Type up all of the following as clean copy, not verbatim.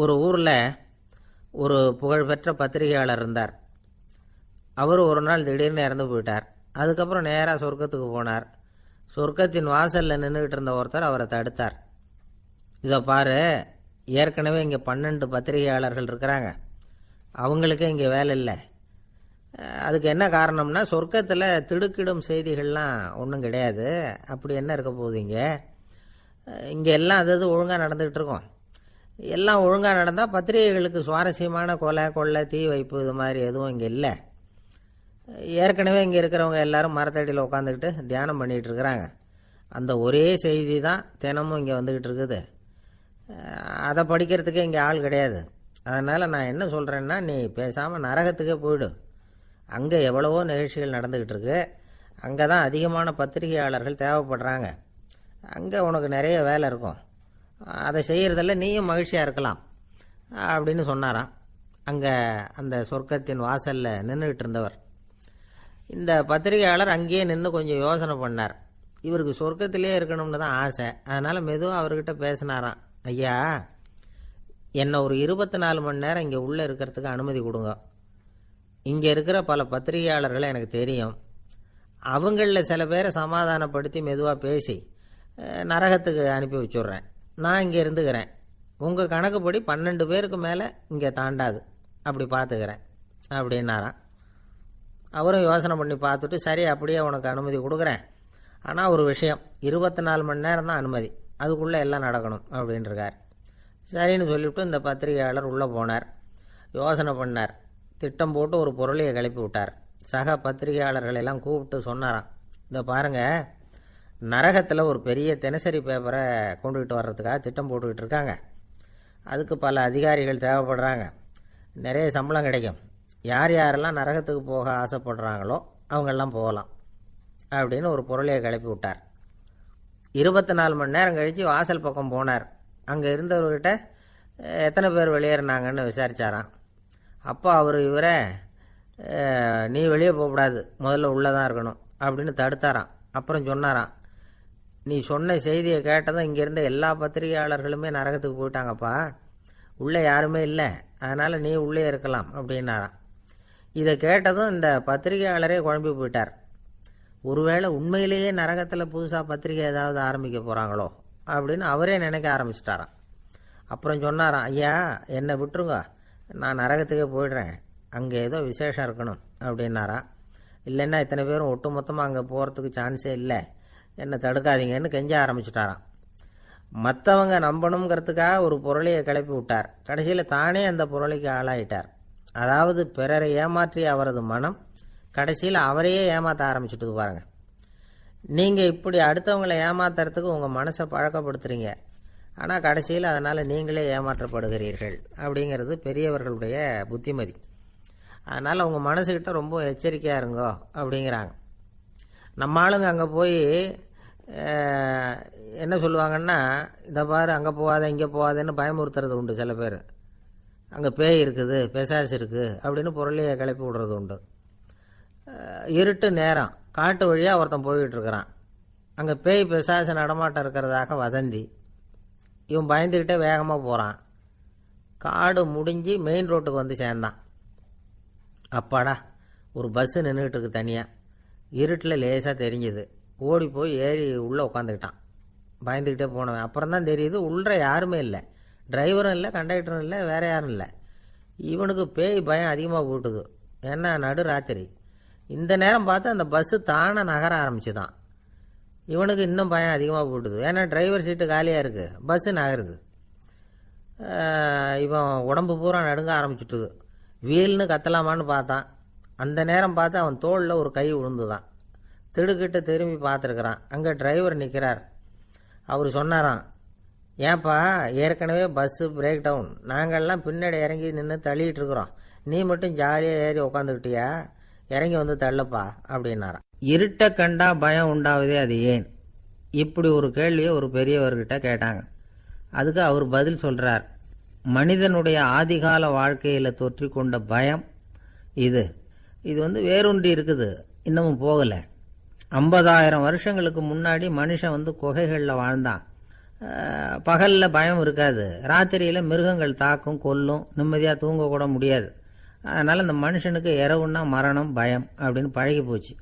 ஒரு ஊரில் ஒரு புகழ்பெற்ற பத்திரிகையாளர் இருந்தார். அவர் ஒரு நாள் திடீர்னு இறந்து போயிட்டார். அதுக்கப்புறம் நேராக சொர்க்கத்துக்கு போனார். சொர்க்கத்தின் வாசலில் நின்றுக்கிட்டு இருந்த ஒருத்தர் அவரை தடுத்தார். இதை பாரு, ஏற்கனவே இங்கே 12 பத்திரிகையாளர்கள் இருக்கிறாங்க, அவங்களுக்கே இங்கே வேலை இல்லை. அதுக்கு என்ன காரணம்னா, சொர்க்கத்தில் திடுக்கிடும் செய்திகள்லாம் ஒன்றும் கிடையாது. அப்படி என்ன இருக்க போகுது? இங்கே எல்லாம் அது ஒழுங்காக நடந்துகிட்டு இருக்கோம். எல்லாம் ஒழுங்காக நடந்தால் பத்திரிகைகளுக்கு சுவாரஸ்யமான கொலை கொள்ளை தீ வைப்பு இது மாதிரி எதுவும் இங்கே இல்லை. ஏற்கனவே இங்கே இருக்கிறவங்க எல்லாரும் மரத்தடியில் உட்காந்துக்கிட்டு தியானம் பண்ணிகிட்டு இருக்கிறாங்க. அந்த ஒரே செய்தி தான் தினமும் இங்கே வந்துக்கிட்டு இருக்குது. அதை படிக்கிறதுக்கே இங்கே ஆள் கிடையாது. அதனால் நான் என்ன சொல்கிறேன்னா, நீ பேசாமல் நரகத்துக்கே போயிடு. அங்கே எவ்வளவோ நிகழ்ச்சிகள் நடந்துக்கிட்டு இருக்கு. அங்கே தான் அதிகமான பத்திரிகையாளர்கள் தேவைப்படுறாங்க. அங்கே உனக்கு நிறைய வேலை இருக்கும். அதை செய்கிறதில்ல நீயும் மகிழ்ச்சியாக இருக்கலாம் அப்படின்னு சொன்னாராம். அங்கே அந்த சொர்க்கத்தின் வாசலில் நின்றுக்கிட்டு இருந்தவர். இந்த பத்திரிகையாளர் அங்கேயே நின்று கொஞ்சம் யோசனை பண்ணார். இவருக்கு சொர்க்கத்திலே இருக்கணும்னு தான் ஆசை. அதனால் மெதுவாக அவர்கிட்ட பேசினாராம். ஐயா, என்னை ஒரு 24 மணி நேரம் இங்கே உள்ளே இருக்கிறதுக்கு அனுமதி கொடுங்க. இங்கே இருக்கிற பல பத்திரிகையாளர்களை எனக்கு தெரியும். அவங்களில் சில பேரை சமாதானப்படுத்தி மெதுவாக பேசி நரகத்துக்கு அனுப்பி வச்சுட்றேன். நான் இங்கே இருந்துக்கிறேன். உங்கள் கணக்குப்படி 12 பேருக்கு மேலே இங்கே தாண்டாது, அப்படி பார்த்துக்கிறேன் அப்படின்னாராம். அவரும் யோசனை பண்ணி பார்த்துட்டு, சரி அப்படியே உனக்கு அனுமதி கொடுக்குறேன், ஆனால் ஒரு விஷயம், 24 மணி நேரம் தான் அனுமதி, அதுக்குள்ளே எல்லாம் நடக்கணும் அப்படின்ட்டுருக்கார். சரின்னு சொல்லிவிட்டு இந்த பத்திரிகையாளர் உள்ளே போனார். யோசனை பண்ணார். திட்டம் போட்டு ஒரு பொருளையை கிளப்பி விட்டார். சக பத்திரிகையாளர்களெல்லாம் கூப்பிட்டு சொன்னாராம், இதை பாருங்கள், நரகத்தில் ஒரு பெரிய தினசரி பேப்பரை கொண்டுகிட்டு வர்றதுக்காக திட்டம் போட்டுக்கிட்டு இருக்காங்க. அதுக்கு பல அதிகாரிகள் தேவைப்படுறாங்க. நிறைய சம்பளம் கிடைக்கும். யார் யாரெல்லாம் நரகத்துக்கு போக ஆசைப்படுறாங்களோ அவங்கெல்லாம் போகலாம் அப்படின்னு ஒரு பொருளையை கிளப்பி விட்டார். 24 மணி நேரம் கழித்து வாசல் பக்கம் போனார். அங்கே இருந்தவர்கிட்ட எத்தனை பேர் வெளியேறினாங்கன்னு விசாரித்தாராம். அப்போ அவர் இவரை, நீ வெளியே போகக்கூடாது, முதல்ல உள்ளே தான் இருக்கணும் அப்படின்னு தடுத்தாராம். அப்புறம் சொன்னாராம், நீ சொன்ன செய்தியை கேட்டதும் இங்கே இருந்த எல்லா பத்திரிகையாளர்களுமே நரகத்துக்கு போயிட்டாங்கப்பா, உள்ளே யாருமே இல்லை, அதனால் நீ உள்ளே இருக்கலாம் அப்படின்னாராம். இதை கேட்டதும் இந்த பத்திரிகையாளரே குழம்பி போயிட்டார். ஒருவேளை உண்மையிலேயே நரகத்தில் புதுசாக பத்திரிகை ஏதாவது ஆரம்பிக்க போகிறாங்களோ அப்படின்னு அவரே நினைக்க ஆரம்பிச்சிட்டாராம். அப்புறம் சொன்னாராம், ஐயா என்னை விட்டுருங்க, நான் நரகத்துக்கே போயிடுறேன், அங்கே ஏதோ விசேஷம் இருக்கணும் அப்படின்னாராம். இல்லைன்னா இத்தனை பேரும் ஒட்டு மொத்தமாக அங்கே போகிறதுக்கு சான்ஸே இல்லை, என்னை தடுக்காதீங்கன்னு கெஞ்ச ஆரம்பிச்சிட்டாராம். மற்றவங்க நம்பணுங்கிறதுக்காக ஒரு பொருளையை கிளப்பி விட்டார். கடைசியில் தானே அந்த பொருளைக்கு ஆளாயிட்டார். அதாவது பிறரை ஏமாற்றிய அவரது மனம் கடைசியில் அவரையே ஏமாற்ற ஆரம்பிச்சுட்டு பாருங்க. நீங்கள் இப்படி அடுத்தவங்களை ஏமாத்துறதுக்கு உங்கள் மனசை பழக்கப்படுத்துறீங்க, ஆனால் கடைசியில் அதனால் நீங்களே ஏமாற்றப்படுகிறீர்கள் அப்படிங்கிறது பெரியவர்களுடைய புத்திமதி. அதனால் உங்கள் மனசுக்கிட்ட ரொம்ப எச்சரிக்கையாக இருங்கோ அப்படிங்கிறாங்க. நம்ம ஆளுங்க அங்கே போய் என்ன சொல்லுவாங்கன்னா, இதை பாரு அங்கே போகாத இங்கே போகாதன்னு பயமுறுத்துறது உண்டு. சில பேர் அங்கே பேய் இருக்குது, பிசாசு இருக்குது அப்படின்னு பொருளையை கிளப்பி விடுறது உண்டு. இருட்டு நேரம் காட்டு வழியாக ஒருத்தன் போய்கிட்டு இருக்கிறான். அங்கே பேய் பிசாசு நடமாட்டம் இருக்கிறதாக வதந்தி. இவன் பயந்துக்கிட்டே வேகமாக போகிறான். காடு முடிஞ்சு மெயின் ரோட்டுக்கு வந்து சேர்ந்தான். அப்பாடா, ஒரு பஸ்ஸு நின்றுக்கிட்டு இருக்கு தனியாக. இருட்டில் லேசாக தெரிஞ்சுது. ஓடி போய் ஏறி உள்ளே உட்காந்துக்கிட்டான். பயந்துக்கிட்டே போனவன் அப்புறம் தான் தெரியுது உள்ளே யாருமே இல்லை, டிரைவரும் இல்லை, கண்டக்டரும் இல்லை, வேற யாரும் இல்லை. இவனுக்கு பேய் பயம் அதிகமாக போட்டுது. ஏன்னா நடு ராத்திரி. இந்த நேரம் பார்த்து அந்த பஸ்ஸு தானே நகர ஆரம்பிச்சுதான். இவனுக்கு இன்னும் பயம் அதிகமாக போட்டுது. ஏன்னா டிரைவர் சீட்டு காலியாக இருக்குது, பஸ்ஸு நகருது. இவன் உடம்பு பூரா நடுங்க ஆரம்பிச்சுட்டுது. வீல்னு கத்தலாமான்னு பார்த்தான். அந்த நேரம் பார்த்து அவன் தோளில் ஒரு கை விழுந்துதான். திடுக்கிட்டு திரும்பி பார்த்துருக்குறான். அங்கே டிரைவர் நிற்கிறார். அவர் சொன்னாராம், ஏன்பா ஏற்கனவே பஸ்ஸு பிரேக் டவுன், நாங்கள்லாம் பின்னாடி இறங்கி நின்று தள்ளிகிட்டு இருக்கிறோம், நீ மட்டும் ஜாலியாக ஏறி உக்காந்துக்கிட்டியா, இறங்கி வந்து தள்ளுப்பா அப்படின்னாராம். இருட்டை கண்டா பயம் உண்டாவதே அது ஏன்? இப்படி ஒரு கேள்வியை ஒரு பெரியவர்கிட்ட கேட்டாங்க. அதுக்கு அவர் பதில் சொல்கிறார், மனிதனுடைய ஆதிகால வாழ்க்கையில் தொற்றி கொண்ட பயம் இது வேரூன்றி இருக்குது, இன்னமும் போகலை. 50,000 வருஷங்களுக்கு முன்னாடி மனுஷன் குகைகளில் வாழ்ந்தான். பகலில் பயம் இருக்காது, ராத்திரியில் மிருகங்கள் தாக்கும் கொல்லும், நிம்மதியாக தூங்கக்கூட முடியாது. அதனால் இந்த மனுஷனுக்கு இரவுன்னா மரணம் பயம் அப்படின்னு பழகி போச்சு.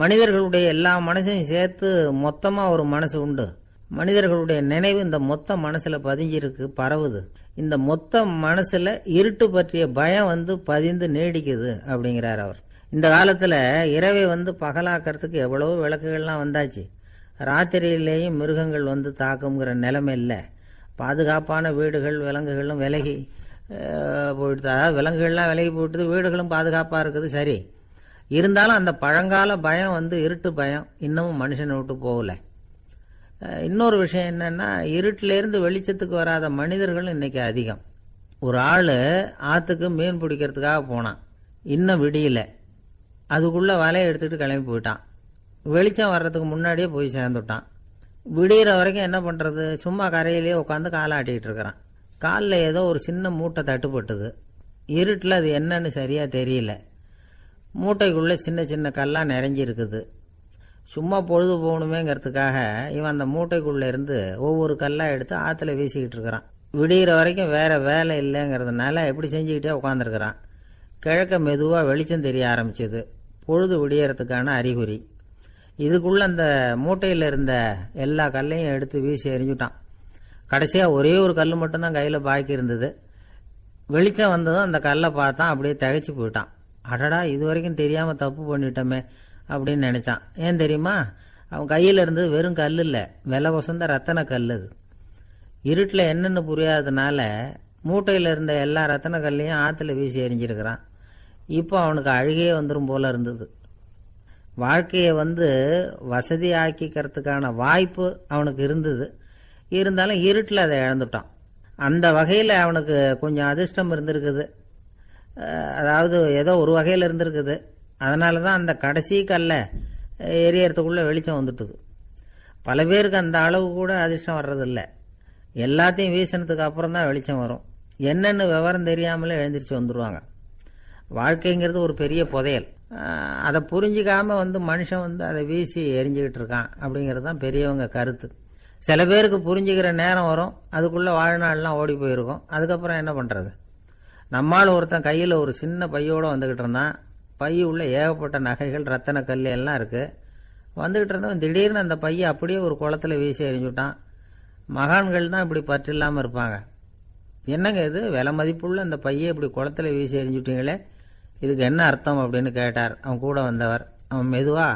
மனிதர்களுடைய எல்லா மனசையும் சேர்த்து மொத்தமாக ஒரு மனசு உண்டு. மனிதர்களுடைய நினைவு இந்த மொத்த மனசுல பதிஞ்சிருக்கு, பரவுது. இந்த மொத்த மனசுல இருட்டு பற்றிய பயம் பதிந்து நீடிக்குது அப்படிங்கிறார் அவர். இந்த காலத்துல இரவை பகலாக்கிறதுக்கு எவ்வளவோ விளக்குகள்லாம் வந்தாச்சு. ராத்திரியிலேயும் மிருகங்கள் தாக்குங்கிற நிலைமை இல்லை. பாதுகாப்பான வீடுகள் விலங்குகளும் விலகி போயிட்டு, அதாவது விலங்குகள்லாம் விலகி போயிட்டு வீடுகளும் பாதுகாப்பாக இருக்குது. சரி, இருந்தாலும் அந்த பழங்கால பயம் இருட்டு பயம் இன்னமும் மனுஷனை விட்டு போகல. இன்னொரு விஷயம் என்னன்னா, இருட்டிலேருந்து வெளிச்சத்துக்கு வராத மனிதர்கள் இன்னைக்கு அதிகம். ஒரு ஆள் ஆற்றுக்கு மீன் பிடிக்கிறதுக்காக போனான், இன்னும் விடியல. அதுக்குள்ளே வலையை எடுத்துக்கிட்டு கிளம்பி போயிட்டான். வெளிச்சம் வர்றதுக்கு முன்னாடியே போய் சேர்ந்துட்டான். விடிகிற வரைக்கும் என்ன பண்ணுறது, சும்மா கரையிலேயே உட்காந்து காலாட்டிகிட்டு இருக்கிறான். காலில் ஏதோ ஒரு சின்ன மூட்டை தட்டுப்பட்டுது. இருட்டில் அது என்னன்னு சரியாக தெரியல. மூட்டைக்குள்ளே சின்ன சின்ன கல்லாக நிறைஞ்சிருக்குது. சும்மா பொழுது போகணுமேங்கிறதுக்காக இவன் அந்த மூட்டைக்குள்ளே இருந்து ஒவ்வொரு கல்லாக எடுத்து ஆற்றுல வீசிக்கிட்டு இருக்கிறான். விடிகிற வரைக்கும் வேற வேலை இல்லைங்கிறதுனால எப்படி செஞ்சுக்கிட்டே உட்காந்துருக்கிறான். கிழக்க மெதுவாக வெளிச்சம் தெரிய ஆரம்பிச்சது. பொழுது விடியறதுக்கான அறிகுறி. இதுக்குள்ள அந்த மூட்டையில் இருந்த எல்லா கல்லையும் எடுத்து வீசி எறிஞ்சுட்டான். கடைசியாக ஒரே ஒரு கல் மட்டும்தான் கையில் பாக்கி இருந்தது. வெளிச்சம் வந்ததும் அந்த கல்லை பார்த்தான், அப்படியே திகைச்சு போயிட்டான். அடடா, இது வரைக்கும் தெரியாமல் தப்பு பண்ணிட்டோமே அப்படின்னு நினைச்சான். ஏன் தெரியுமா, அவன் கையில் இருந்தது வெறும் கல் இல்லை, விலை வசந்த ரத்தன கல். அது இருட்டில் என்னென்னு புரியாததுனால மூட்டையில் இருந்த எல்லா ரத்தன கல்லையும் ஆற்றுல வீசி எறிஞ்சிருக்கிறான். இப்போ அவனுக்கு அழுகையே வந்துடும் போல இருந்தது. வாழ்க்கையை வசதி ஆக்கிக்கிறதுக்கான வாய்ப்பு அவனுக்கு இருந்தது. இருந்தாலும் இருட்டில் அதை இழந்துட்டான். அந்த வகையில் அவனுக்கு கொஞ்சம் அதிர்ஷ்டம் இருந்திருக்குது. அதாவது ஏதோ ஒரு வகையில் இருந்திருக்குது. அதனால தான் அந்த கடைசி கல்லை எரியறதுக்குள்ளே வெளிச்சம் வந்துட்டுது. பல பேருக்கு அந்த அளவு கூட அதிர்ஷ்டம் வர்றதில்லை. எல்லாத்தையும் வீசினதுக்கு அப்புறம் தான் வெளிச்சம் வரும். என்னென்னு விவரம் தெரியாமலே எழுந்திரிச்சு வந்துடுவாங்க. வாழ்க்கைங்கிறது ஒரு பெரிய புதையல். அதை புரிஞ்சிக்காம மனுஷன் அதை வீசி எரிஞ்சுக்கிட்டு இருக்கான் அப்படிங்கிறது தான் பெரியவங்க கருத்து. சில பேருக்கு புரிஞ்சுக்கிற நேரம் வரும், அதுக்குள்ளே வாழ்நாள்லாம் ஓடி போயிருக்கும். அதுக்கப்புறம் என்ன பண்ணுறது? நம்மால் ஒருத்தன் கையில் ஒரு சின்ன பையோடு வந்துக்கிட்டு இருந்தான். பை உள்ள ஏகப்பட்ட நகைகள், ரத்தன கல் எல்லாம் இருக்குது. வந்துக்கிட்டு இருந்தவன் திடீர்னு அந்த பையை அப்படியே ஒரு குளத்துல வீசி எறிஞ்சுட்டான். மகான்கள் தான் இப்படி பற்று இல்லாமல் இருப்பாங்க. என்னங்க இது, விலை மதிப்புள்ள அந்த பையை இப்படி குளத்துல வீசி எறிஞ்சுட்டீங்களே, இதுக்கு என்ன அர்த்தம் அப்படின்னு கேட்டார் அவன் கூட வந்தவர். அவன் மெதுவா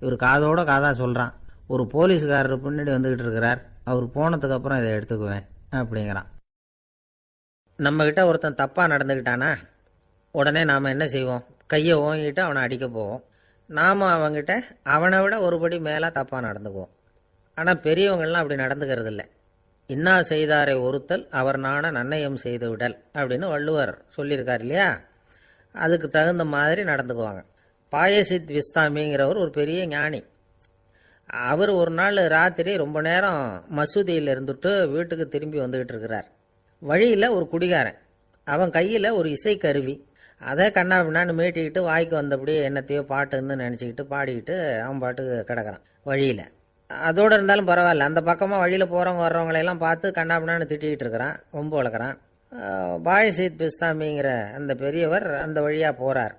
இவர் காதோட காதா சொல்கிறான். ஒரு போலீஸ்காரர் பின்னாடி வந்துக்கிட்டு இருக்கிறார், அவர் போனதுக்கு அப்புறம் இதை எடுத்துக்குவேன் அப்படிங்கிறான். நம்மக்கிட்ட ஒருத்தன் தப்பாக நடந்துக்கிட்டானா உடனே நாம் என்ன செய்வோம்? கையை ஓங்கிட்டு அவனை அடிக்க போவோம். நாம் அவங்ககிட்ட அவனை விட ஒருபடி மேலே தப்பாக நடந்துக்குவோம். ஆனால் பெரியவங்கள்லாம் அப்படி நடந்துக்கிறது இல்லை. இன்னா செய்தாரை ஒருத்தல் அவர் நாண நன்னயம் செய்து விடல் அப்படின்னு வள்ளுவர் சொல்லியிருக்கார் இல்லையா? அதுக்கு தகுந்த மாதிரி நடந்துக்குவாங்க. பாயசித் விஸ்தாமிங்கிறவர் ஒரு பெரிய ஞானி. அவர் ஒரு நாள் ராத்திரி ரொம்ப நேரம் மசூதியில் இருந்துட்டு வீட்டுக்கு திரும்பி வந்துக்கிட்டு இருக்கிறார். வழியில் ஒரு குடிகாரன், அவன் கையில் ஒரு இசைக்கருவி, அதை கண்ணா பின்னான்னு மீட்டிக்கிட்டு வாய்க்கு வந்தபடியே என்னத்தையோ பாட்டுன்னு நினச்சிக்கிட்டு பாடிக்கிட்டு அவன் பாட்டுக்கு கிடக்கிறான் வழியில். அதோடு இருந்தாலும் பரவாயில்ல, அந்த பக்கமாக வழியில் போகிறவங்க வர்றவங்களையெல்லாம் பார்த்து கண்ணா பின்னான்னு திட்டிக்கிட்டு இருக்கிறான், ரொம்ப வளர்க்குறான். பாயசித் பிஸ்தாமிங்கிற அந்த பெரியவர் அந்த வழியாக போகிறார்.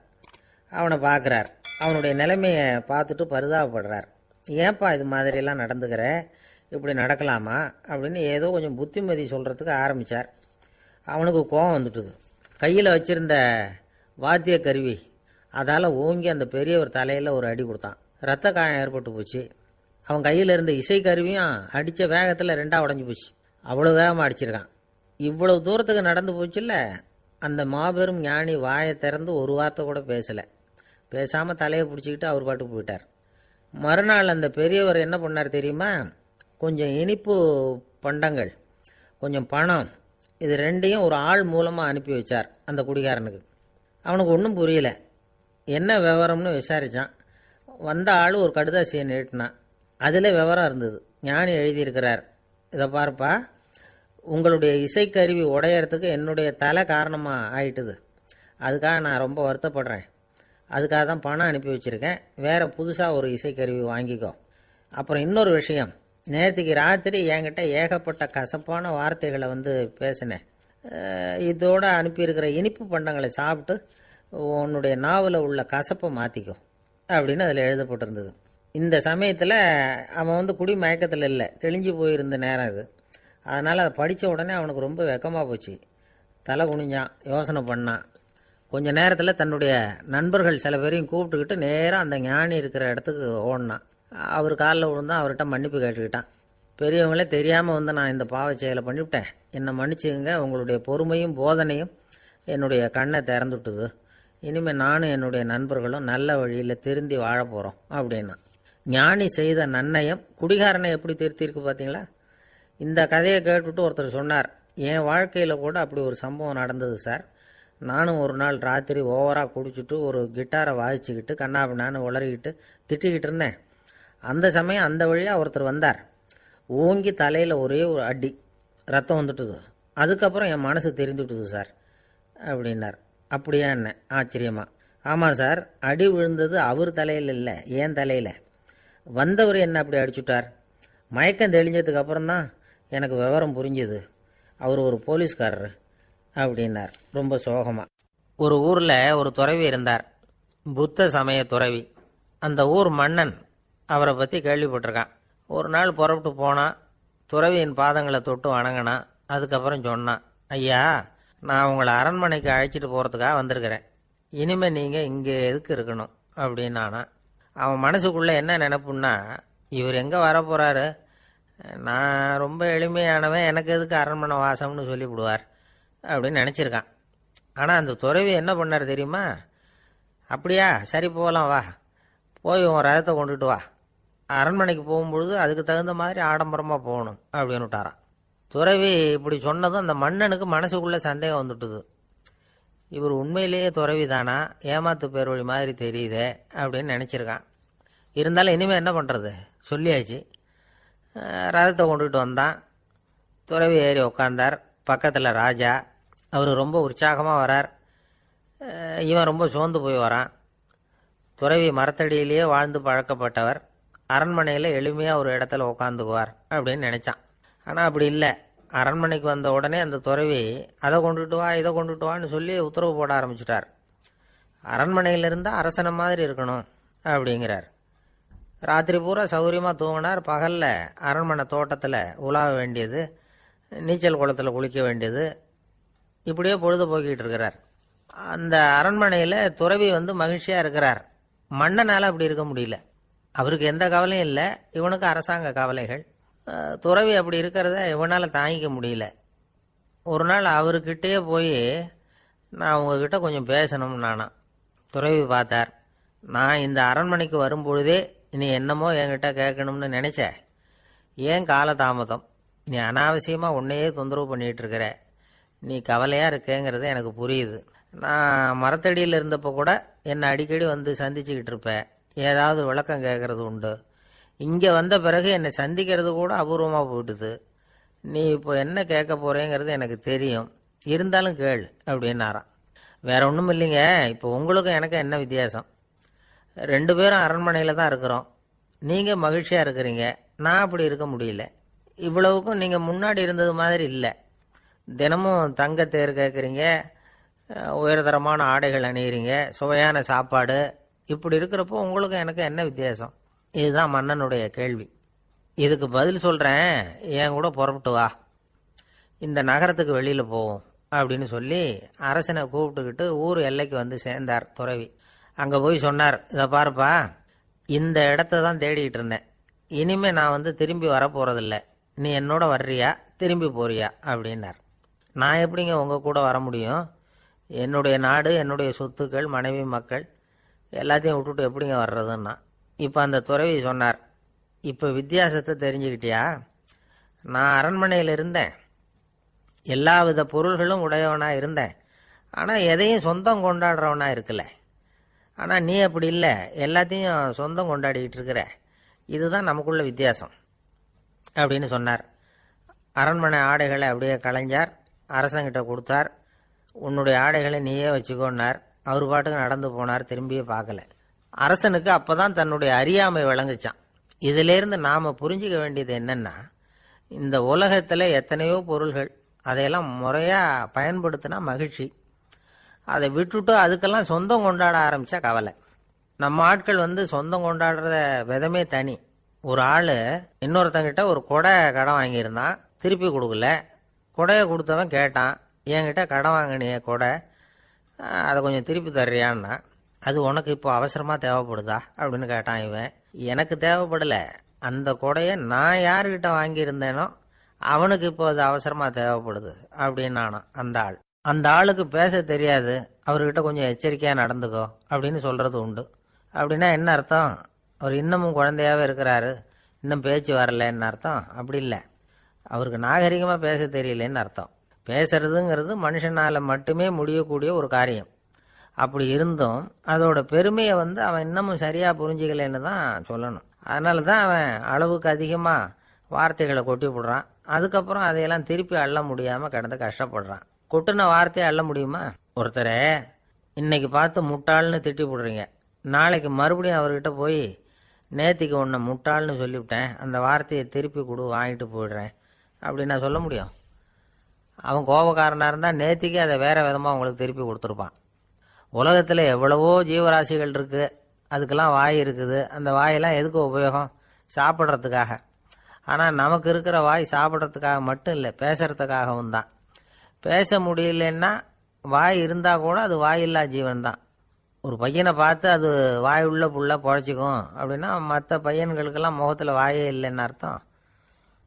அவனை பார்க்குறார். அவனுடைய நிலைமையை பார்த்துட்டு பரிதாபப்படுறார். ஏன்பா இது மாதிரிலாம் நடந்துக்கிற, இப்படி நடக்கலாமா அப்படின்னு ஏதோ கொஞ்சம் புத்திமதி சொல்கிறதுக்கு ஆரம்பித்தார். அவனுக்கு கோபம் வந்துட்டுது. கையில் வச்சிருந்த வாத்திய கருவி அதால் ஓங்கி அந்த பெரியவர் தலையில் ஒரு அடி கொடுத்தான். ரத்த காயம் ஏற்பட்டு போச்சு. அவன் கையில் இருந்த இசைக்கருவியும் அடித்த வேகத்தில் ரெண்டாக உடஞ்சி போச்சு. அவ்வளோ வேகமாக அடிச்சிருக்கான். இவ்வளவு தூரத்துக்கு நடந்து போச்சுல்ல, அந்த மாபெரும் ஞானி வாயை திறந்து ஒரு வார்த்தை கூட பேசலை. பேசாமல் தலையை பிடிச்சிக்கிட்டு அவர் பாட்டுக்கு போயிட்டார். மறுநாள் அந்த பெரியவர் என்ன பண்ணார் தெரியுமா? கொஞ்சம் இனிப்பு பண்டங்கள், கொஞ்சம் பணம், இது ரெண்டையும் ஒரு ஆள் மூலமாக அனுப்பி வச்சார் அந்த குடிகாரனுக்கு. அவனுக்கு ஒன்றும் புரியல. என்ன விவரம்னு விசாரித்தான். வந்த ஆள் ஒரு கடுதாசியை நீட்டினான். அதில் விவரம் இருந்தது. ஞானி எழுதியிருக்கிறார், இதை பார்ப்பா, உங்களுடைய இசைக்கருவி உடையறதுக்கு என்னுடைய தலை காரணமாக ஆயிட்டுது. அதுக்காக நான் ரொம்ப வருத்தப்படுறேன். அதுக்காக தான் பணம் அனுப்பி வச்சுருக்கேன். வேறு புதுசாக ஒரு இசைக்கருவி வாங்கிக்கோ. அப்புறம் இன்னொரு விஷயம், நேற்றுக்கு ராத்திரி என்கிட்ட ஏகப்பட்ட கசப்பான வார்த்தைகளை பேசினேன். இதோட அனுப்பியிருக்கிற இனிப்பு பண்டங்களை சாப்பிட்டு உன்னுடைய நாவில் உள்ள கசப்பை மாற்றிக்கும் அப்படின்னு அதில் எழுதப்பட்டிருந்தது. இந்த சமயத்தில் அவன் குடி மயக்கத்தில் இல்லை, தெளிஞ்சு போயிருந்த நேரம் இது. அதனால் அதை படித்த உடனே அவனுக்கு ரொம்ப வெக்கமாக போச்சு. தலை குனிஞ்சான், யோசனை பண்ணான். கொஞ்ச நேரத்தில் தன்னுடைய நண்பர்கள் சில பேரையும் கூப்பிட்டுக்கிட்டு நேராக அந்த ஞானி இருக்கிற இடத்துக்கு ஓடினான். அவர் காலில் விழுந்தான், அவர்கிட்ட மன்னிப்பு கேட்டுக்கிட்டான். பெரியவங்களே தெரியாமல் நான் இந்த பாவ செயலை பண்ணிவிட்டேன், என்னை மன்னிச்சுங்க, உங்களுடைய பொறுமையும் போதனையும் என்னுடைய கண்ணை திறந்துட்டுது. இனிமேல் நானும் என்னுடைய நண்பர்களும் நல்ல வழியில் திருந்தி வாழ போகிறோம் அப்படின்னா. ஞானி செய்த நன்னயம் குடிகாரனை எப்படி திருத்திருக்கு பார்த்தீங்களா? இந்த கதையை கேட்டுவிட்டு ஒருத்தர் சொன்னார், என் வாழ்க்கையில் கூட அப்படி ஒரு சம்பவம் நடந்தது சார். நானும் ஒரு நாள் ராத்திரி ஓவராக குடிச்சிட்டு ஒரு கிட்டாரை வாசிச்சுக்கிட்டு கண்ணாபின்னான்னு உளறிக்கிட்டு திட்டிக்கிட்டு இருந்தேன். அந்த சமயம் அந்த வழியாக ஒருத்தர் வந்தார். ஓங்கி தலையில் ஒரே ஒரு அடி, ரத்தம் வந்துட்டுது. அதுக்கப்புறம் என் மனசு தெரிந்துவிட்டுது சார் அப்படின்னார். அப்படியா என்ன ஆச்சரியமா? ஆமாம் சார், அடி விழுந்தது அவர் தலையில் இல்லை, என் தலையில். வந்தவர் என்ன அப்படி அடிச்சுட்டார். மயக்கம் தெளிஞ்சதுக்கு அப்புறம்தான் எனக்கு விவரம் புரிஞ்சுது, அவர் ஒரு போலீஸ்காரர் அப்படின்னார் ரொம்ப சோகமாக. ஒரு ஊரில் ஒரு துறவி இருந்தார், புத்த சமய துறவி. அந்த ஊர் மன்னன் அவரை பற்றி கேள்விப்பட்டிருக்கான். ஒரு நாள் புறப்பட்டு போனான், துறவியின் பாதங்களை தொட்டு வணங்கினான். அதுக்கப்புறம் சொன்னான், ஐயா, நான் உங்களை அரண்மனைக்கு அழைச்சிட்டு போகிறதுக்காக வந்திருக்கிறேன், இனிமேல் நீங்கள் இங்கே எதுக்கு இருக்கணும் அப்படின்னானா. அவன் மனசுக்குள்ளே என்ன நினைப்புன்னா, இவர் எங்கே வரப்போகிறாரு, நான் ரொம்ப எளிமையானவன், எனக்கு எதுக்கு அரண்மனை வாசம்னு சொல்லிவிடுவார் அப்படின்னு நினச்சிருக்கான். ஆனால் அந்த துறவி என்ன பண்ணார் தெரியுமா? அப்படியா, சரி போகலாம், வா, போய் உன் ரதத்தை கொண்டுட்டு வா, அரண்மனைக்கு போகும்பொழுது அதுக்கு தகுந்த மாதிரி ஆடம்பரமாக போகணும் அப்படின்னு விட்டாரான். துறவி இப்படி சொன்னதும் அந்த மன்னனுக்கு மனசுக்குள்ளே சந்தேகம் வந்துட்டுது. இவர் உண்மையிலேயே துறவி தானா, ஏமாத்து பேர் வழி மாதிரி தெரியுதே அப்படின்னு நினச்சிருக்கான். இருந்தாலும் இனிமேல் என்ன பண்ணுறது, சொல்லியாச்சு. ரதத்தை கொண்டுகிட்டு வந்தான். துறவி ஏறி உக்காந்தார். பக்கத்தில் ராஜா. அவர் ரொம்ப உற்சாகமாக வரார், இவன் ரொம்ப சோர்ந்து போய் வரான். துறவி மரத்தடியிலேயே வாழ்ந்து பழக்கப்பட்டவர், அரண்மனையில் எளிமையாக ஒரு இடத்துல உக்காந்துக்குவார் அப்படின்னு நினச்சான். ஆனால் அப்படி இல்லை. அரண்மனைக்கு வந்த உடனே அந்த துறவி அதை கொண்டுட்டு வா, இதை கொண்டுட்டு வான்னு சொல்லி உத்தரவு போட ஆரம்பிச்சுட்டார். அரண்மனையில் இருந்தால் அரசனை மாதிரி இருக்கணும் அப்படிங்கிறார். ராத்திரி பூரா சௌகரியமாக தூங்கினார். பகலில் அரண்மனை தோட்டத்தில் உலாவ வேண்டியது, நீச்சல் குளத்தில் குளிக்க வேண்டியது, இப்படியே பொழுது போக்கிட்டு இருக்கிறார். அந்த அரண்மனையில் துறவி மகிழ்ச்சியாக இருக்கிறார். மன்னனால் அப்படி இருக்க முடியல. அவருக்கு எந்த கவலையும் இல்லை, இவனுக்கு அரசாங்க கவலைகள். துறவி அப்படி இருக்கிறத இவனால் தாங்கிக்க முடியல. ஒரு நாள் அவர்கிட்டயே போய், நான் உங்ககிட்ட கொஞ்சம் பேசணும் நானா. துறவி பார்த்தார். நான் இந்த அரண்மனைக்கு வரும்பொழுதே நீ என்னமோ என்கிட்ட கேட்கணும்னு நினைச்ச, ஏன் காலதாமதம்? நீ அனாவசியமாக உன்னையே தொந்தரவு பண்ணிகிட்டு இருக்கிற, நீ கவலையாக இருக்கேங்கிறது எனக்கு புரியுது. நான் மரத்தடியில் இருந்தப்போ கூட என்னை அடிக்கடி சந்திச்சுக்கிட்டு இருப்பேன், ஏதாவது விளக்கம் கேட்கறது உண்டு. இங்கே வந்த பிறகு என்னை சந்திக்கிறது கூட அபூர்வமாக போயிட்டுது. நீ இப்போ என்ன கேட்க போகிறேங்கிறது எனக்கு தெரியும், இருந்தாலும் கேள் அப்படின்னாராம். வேற ஒன்றும் இல்லைங்க, இப்போ உங்களுக்கும் எனக்கு என்ன வித்தியாசம்? 2 பேரும் அரண்மனையில் தான் இருக்கிறோம். நீங்கள் மகிழ்ச்சியாக இருக்கிறீங்க, நான் அப்படி இருக்க முடியல. இவ்வளவுக்கும் நீங்கள் முன்னாடி இருந்தது மாதிரி இல்லை. தினமும் தங்கத்தேர் கேட்குறீங்க, உயர்தரமான ஆடைகள் அணிகிறீங்க, சுவையான சாப்பாடு. இப்படி இருக்கிறப்போ உங்களுக்கும் எனக்கு என்ன வித்தியாசம்? இதுதான் மன்னனுடைய கேள்வி. இதுக்கு பதில் சொல்கிறேன், என் கூட புறப்பட்டு வா, இந்த நகரத்துக்கு வெளியில் போவோம் அப்படின்னு சொல்லி அரசனை கூப்பிட்டுக்கிட்டு ஊர் எல்லைக்கு சேர்ந்தார் துறவி. அங்கே போய் சொன்னார், இதை பாருப்பா, இந்த இடத்த தான் தேடிக்கிட்டு இருந்தேன், இனிமேல் நான் திரும்பி வரப்போகிறதில்ல, நீ என்னோட வர்றியா திரும்பி போறியா அப்படின்னார். நான் எப்படிங்க உங்கள் கூட வர முடியும்? என்னுடைய நாடு, என்னுடைய சொத்துக்கள், மனைவி, மக்கள் எல்லாத்தையும் விட்டுட்டு எப்படிங்க வர்றதுன்னா. இப்போ அந்த துறவி சொன்னார், இப்போ வித்தியாசத்தை தெரிஞ்சுக்கிட்டியா? நான் அரண்மனையில் இருந்தேன், எல்லா வித பொருள்களும் உடையவனாக இருந்தேன், ஆனால் எதையும் சொந்தம் கொண்டாடுறவனாக இருக்கல. ஆனால் நீ அப்படி இல்லை, எல்லாத்தையும் சொந்தம் கொண்டாடிக்கிட்டு இருக்கிற. இதுதான் நமக்குள்ள வித்தியாசம் அப்படின்னு சொன்னார். அரண்மனை ஆடைகளை அப்படியே களைஞ்சார், அரசங்கிட்ட கொடுத்தார். உன்னுடைய ஆடைகளை நீயே வச்சுக்கோன்னார். அவர் பாட்டுக்கு நடந்து போனார், திரும்பியே பார்க்கல. அரசனுக்கு அப்போதான் தன்னுடைய அறியாமை விளங்குச்சான். இதிலேருந்து நாம் புரிஞ்சிக்க வேண்டியது என்னென்னா, இந்த உலகத்தில் எத்தனையோ பொருள்கள், அதையெல்லாம் முறையாக பயன்படுத்தினா மகிழ்ச்சி. அதை விட்டுட்டு அதுக்கெல்லாம் சொந்தம் கொண்டாட ஆரம்பித்தா கவலை. நம்ம ஆட்கள் சொந்தம் கொண்டாடுற விதமே தனி. ஒரு ஆள் இன்னொருத்தங்கிட்ட ஒரு கொடை கடன் வாங்கியிருந்தான், திருப்பி கொடுக்கல. கொடையை கொடுத்தவன் கேட்டான், என்கிட்ட கடன் வாங்கினிய கொடை, அதை கொஞ்சம் திருப்பி தர்றியான்னா. அது உனக்கு இப்போ அவசரமாக தேவைப்படுதா அப்படின்னு கேட்டான் இவன். எனக்கு தேவைப்படலை, அந்த கொடையை நான் யாருக்கிட்ட வாங்கியிருந்தேனோ அவனுக்கு இப்போ அது அவசரமாக தேவைப்படுது அப்படின்னானான் அந்த ஆள். அந்த ஆளுக்கு பேச தெரியாது, அவர்கிட்ட கொஞ்சம் எச்சரிக்கையாக நடந்துக்கோ அப்படின்னு சொல்கிறது உண்டு. அப்படின்னா என்ன அர்த்தம்? அவர் இன்னமும் குழந்தையாகவே இருக்கிறாரு, இன்னும் பேச்சு வரலன்னு அர்த்தம்? அப்படி இல்லை, அவருக்கு நாகரிகமாக பேச தெரியலன்னு அர்த்தம். பேசுறதுங்கிறது மனுஷனால் மட்டுமே முடியக்கூடிய ஒரு காரியம். அப்படி இருந்தும் அதோட பெருமையை அவன் இன்னமும் சரியாக புரிஞ்சிக்கலன்னு தான் சொல்லணும். அதனால தான் அவன் அளவுக்கு அதிகமாக வார்த்தைகளை கொட்டி விடுறான். அதுக்கப்புறம் அதையெல்லாம் திருப்பி அள்ள முடியாமல் கிடந்து கஷ்டப்படுறான். கொட்டின வார்த்தையை அள்ள முடியுமா? ஒருத்தரை இன்னைக்கு பார்த்து முட்டாள்னு திட்டி விடுறீங்க, நாளைக்கு மறுபடியும் அவர்கிட்ட போய் நேத்திக்கு உன்னை முட்டாள்னு சொல்லிவிட்டேன், அந்த வார்த்தையை திருப்பி கொடு, வாங்கிட்டு போயிடுறேன் அப்படின்னு நான் சொல்ல முடியும்? அவன் கோபக்காரனாக இருந்தால் நேத்திக்கு அதை வேற விதமாக உங்களுக்கு திருப்பி கொடுத்துருப்பான். உலகத்தில் எவ்வளவோ ஜீவராசிகள் இருக்குது, அதுக்கெல்லாம் வாய் இருக்குது. அந்த வாயெல்லாம் எதுக்கு உபயோகம்? சாப்பிட்றதுக்காக. ஆனால் நமக்கு இருக்கிற வாய் சாப்பிட்றதுக்காக மட்டும் இல்லை, பேசுறதுக்காகவும் தான். பேச முடியலன்னா வாய் இருந்தால் கூட அது வாயில்லா ஜீவன் தான். ஒரு பையனை பார்த்து அது வாய் உள்ள புள்ள பொழைச்சிக்கும் அப்படின்னா மற்ற பையன்களுக்கெல்லாம் முகத்தில் வாயே இல்லைன்னு அர்த்தம்?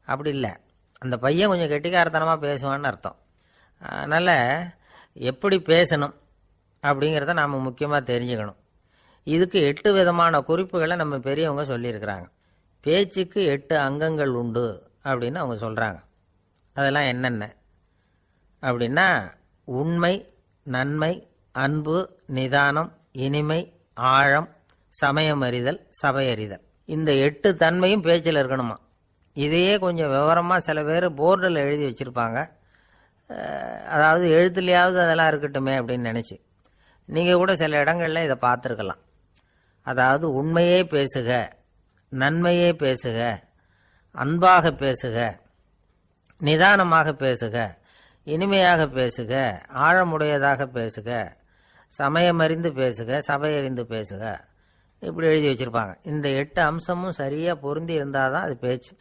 அப்படி இல்லை, அந்த பையன் கொஞ்சம் கெட்டிக்காரத்தனமாக பேசுவான்னு அர்த்தம். அதனால் எப்படி பேசணும் அப்படிங்கிறத நாம் முக்கியமாக தெரிஞ்சுக்கணும். இதுக்கு 8 விதமான குறிப்புகளை நம்ம பெரியவங்க சொல்லியிருக்கிறாங்க. பேச்சுக்கு 8 அங்கங்கள் உண்டு அப்படின்னு அவங்க சொல்கிறாங்க. அதெல்லாம் என்னென்ன அப்படின்னா, உண்மை, நன்மை, அன்பு, நிதானம், இனிமை, ஆழம், சமயமறிதல், சபையறிதல். இந்த 8 தன்மையும் பேச்சில் இருக்கணுமா. இதையே கொஞ்சம் விவரமாக சில பேர் போர்டில் எழுதி வச்சுருப்பாங்க. அதாவது எழுத்துலையாவது அதெல்லாம் இருக்கட்டுமே அப்படின்னு நினச்சி நீங்கள் கூட சில இடங்களில் இதை பார்த்துருக்கலாம். அதாவது உண்மையே பேசுக, நன்மையே பேசுக, அன்பாக பேசுக, நிதானமாக பேசுக, இனிமையாக பேசுக, ஆழமுடையதாக பேசுக, சமயமறிந்து பேசுக, சபையறிந்து பேசுக, இப்படி எழுதி வச்சுருப்பாங்க. இந்த 8 அம்சமும் சரியாக பொருந்தி இருந்தால் தான் அது பேச்சு.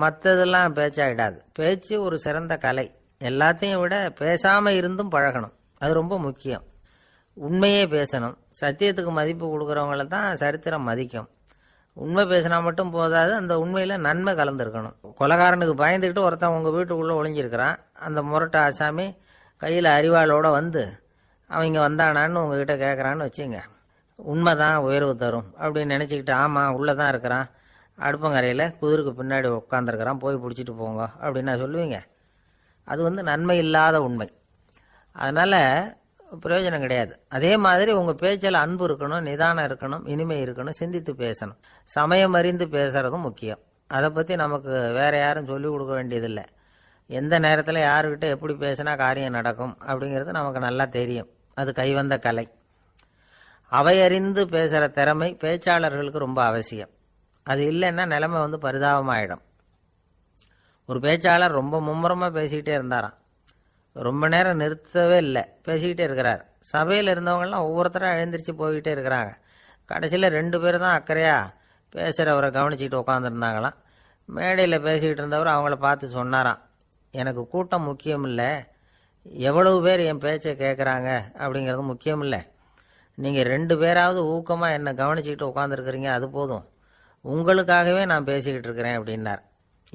மற்றதெல்லாம் பேச்சாகிடாது. பேச்சு ஒரு சிறந்த கலை. எல்லாத்தையும் விட பேசாமல் இருந்தும் பழகணும், அது ரொம்ப முக்கியம். உண்மையே பேசணும். சத்தியத்துக்கு மதிப்பு கொடுக்குறவங்கள தான் சரித்திரம் மதிக்கும். உண்மை பேசினா மட்டும் போதாது, அந்த உண்மையில் நன்மை கலந்துருக்கணும். கொலைகாரனுக்கு பயந்துக்கிட்டு ஒருத்தன் உங்கள் வீட்டுக்குள்ளே ஒளிஞ்சிருக்கிறான். அந்த முரட்டு ஆசாமி கையில் அறிவாளோடு அவன் இங்கே வந்தானான்னு உங்ககிட்ட கேட்குறான்னு வச்சுங்க. உண்மை தான் உயர்வு தரும் அப்படின்னு நினச்சிக்கிட்டு, ஆமாம் உள்ளே தான் இருக்கிறான், அடுப்பங்கரையில் குதிருக்கு பின்னாடி உட்காந்துருக்கிறான், போய் பிடிச்சிட்டு போங்க அப்படின்னு நான் சொல்லுவீங்க? அது நன்மை இல்லாத உண்மை. அதனால் பிரயோஜனம் கிடையாது. அதே மாதிரி உங்கள் பேச்சில் அன்பு இருக்கணும், நிதானம் இருக்கணும், இனிமை இருக்கணும், சிந்தித்து பேசணும். சமயம் அறிந்து பேசுறதும் முக்கியம். அதை பற்றி நமக்கு வேற யாரும் சொல்லிக் கொடுக்க வேண்டியதில்லை. எந்த நேரத்தில் யாருக்கிட்ட எப்படி பேசினா காரியம் நடக்கும் அப்படிங்கிறது நமக்கு நல்லா தெரியும். அது கைவந்த கலை. அவையறிந்து பேசுகிற திறமை பேச்சாளர்களுக்கு ரொம்ப அவசியம். அது இல்லைன்னா நிலைமை பரிதாபமாயிடும். ஒரு பேச்சாளர் ரொம்ப மும்முரமாக பேசிக்கிட்டே இருந்தாராம். ரொம்ப நேரம் நிறுத்தவே இல்லை, பேசிக்கிட்டே இருக்கிறார். சபையில் இருந்தவங்கலாம் ஒவ்வொருத்தராக எழுந்திரிச்சு போய்கிட்டே இருக்கிறாங்க. கடைசியில் 2 பேர் தான் அக்கறையாக பேசுகிறவரை கவனிச்சிக்கிட்டு உட்காந்துருந்தாங்களாம். மேடையில் பேசிக்கிட்டு இருந்தவர் அவங்கள பார்த்து சொன்னாராம், எனக்கு கூட்டம் முக்கியம் இல்லை, எவ்வளவு பேர் என் பேச்சை கேட்குறாங்க அப்படிங்கிறது முக்கியம் இல்லை. நீங்கள் 2 பேராவது ஊக்கமாக என்னை கவனிச்சிக்கிட்டு உட்காந்துருக்குறீங்க, அது போதும். உங்களுக்காகவே நான் பேசிக்கிட்டு இருக்கிறேன் அப்படின்னார்.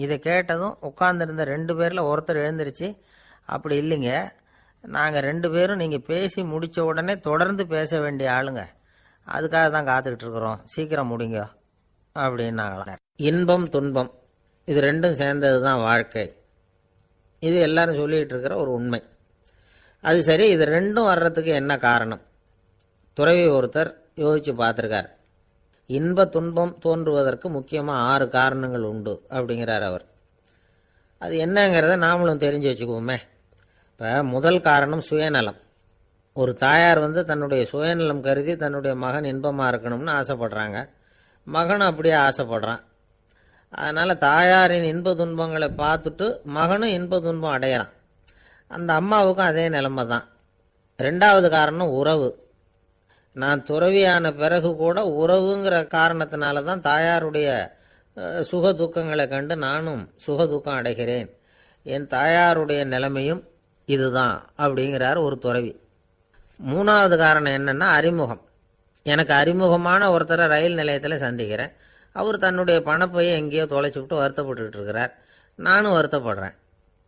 இதை கேட்டதும் உட்காந்துருந்த 2 பேரில் ஒருத்தர் எழுந்திருச்சு, அப்படி இல்லைங்க, நாங்கள் 2 பேரும் நீங்கள் பேசி முடித்த உடனே தொடர்ந்து பேச வேண்டிய ஆளுங்க, அதுக்காக தான் காத்துக்கிட்டு இருக்கிறோம், சீக்கிரம் முடிங்க அப்படின்னாங்களாம். இன்பம் துன்பம் இது 2ம் சேர்ந்தது தான் வாழ்க்கை. இது எல்லாரும் சொல்லிகிட்டு இருக்கிற ஒரு உண்மை. அது சரி, இது 2ம் வர்றதுக்கு என்ன காரணம்? துறவி ஒருத்தர் யோசிச்சு பார்த்துருக்கார். இன்ப துன்பம் தோன்றுவதற்கு முக்கியமாக 6 காரணங்கள் உண்டு அப்படிங்கிறார் அவர். அது என்னங்கிறத நாமளும் தெரிஞ்சு வச்சுக்குவோமே. இப்போ முதல் காரணம் சுயநலம். ஒரு தாயார் தன்னுடைய சுயநலம் கருதி தன்னுடைய மகன் இன்பமாக இருக்கணும்னு ஆசைப்படுறாங்க. மகனும் அப்படியே ஆசைப்படுறான். அதனால தாயாரின் இன்ப துன்பங்களை பார்த்துட்டு மகனும் இன்ப துன்பம் அடையிறான். அந்த அம்மாவுக்கும் அதே நிலைமை தான். ரெண்டாவது காரணம் உறவு. நான் துறவியான பிறகு கூட உறவுங்கிற காரணத்தினால தான் தாயாருடைய சுக துக்கங்களை கண்டு நானும் சுக துக்கம் அடைகிறேன். என் தாயாருடைய நிலைமையும் இதுதான் அப்படிங்கிறார் ஒரு துறவி. மூணாவது காரணம் என்னன்னா அறிமுகம். எனக்கு அறிமுகமான ஒருத்தரை ரயில் நிலையத்தில் சந்திக்கிறேன். அவர் தன்னுடைய பணப்பையை எங்கேயோ தொலைச்சுவிட்டு வருத்தப்பட்டு இருக்கிறார். நானும் வருத்தப்படுறேன்.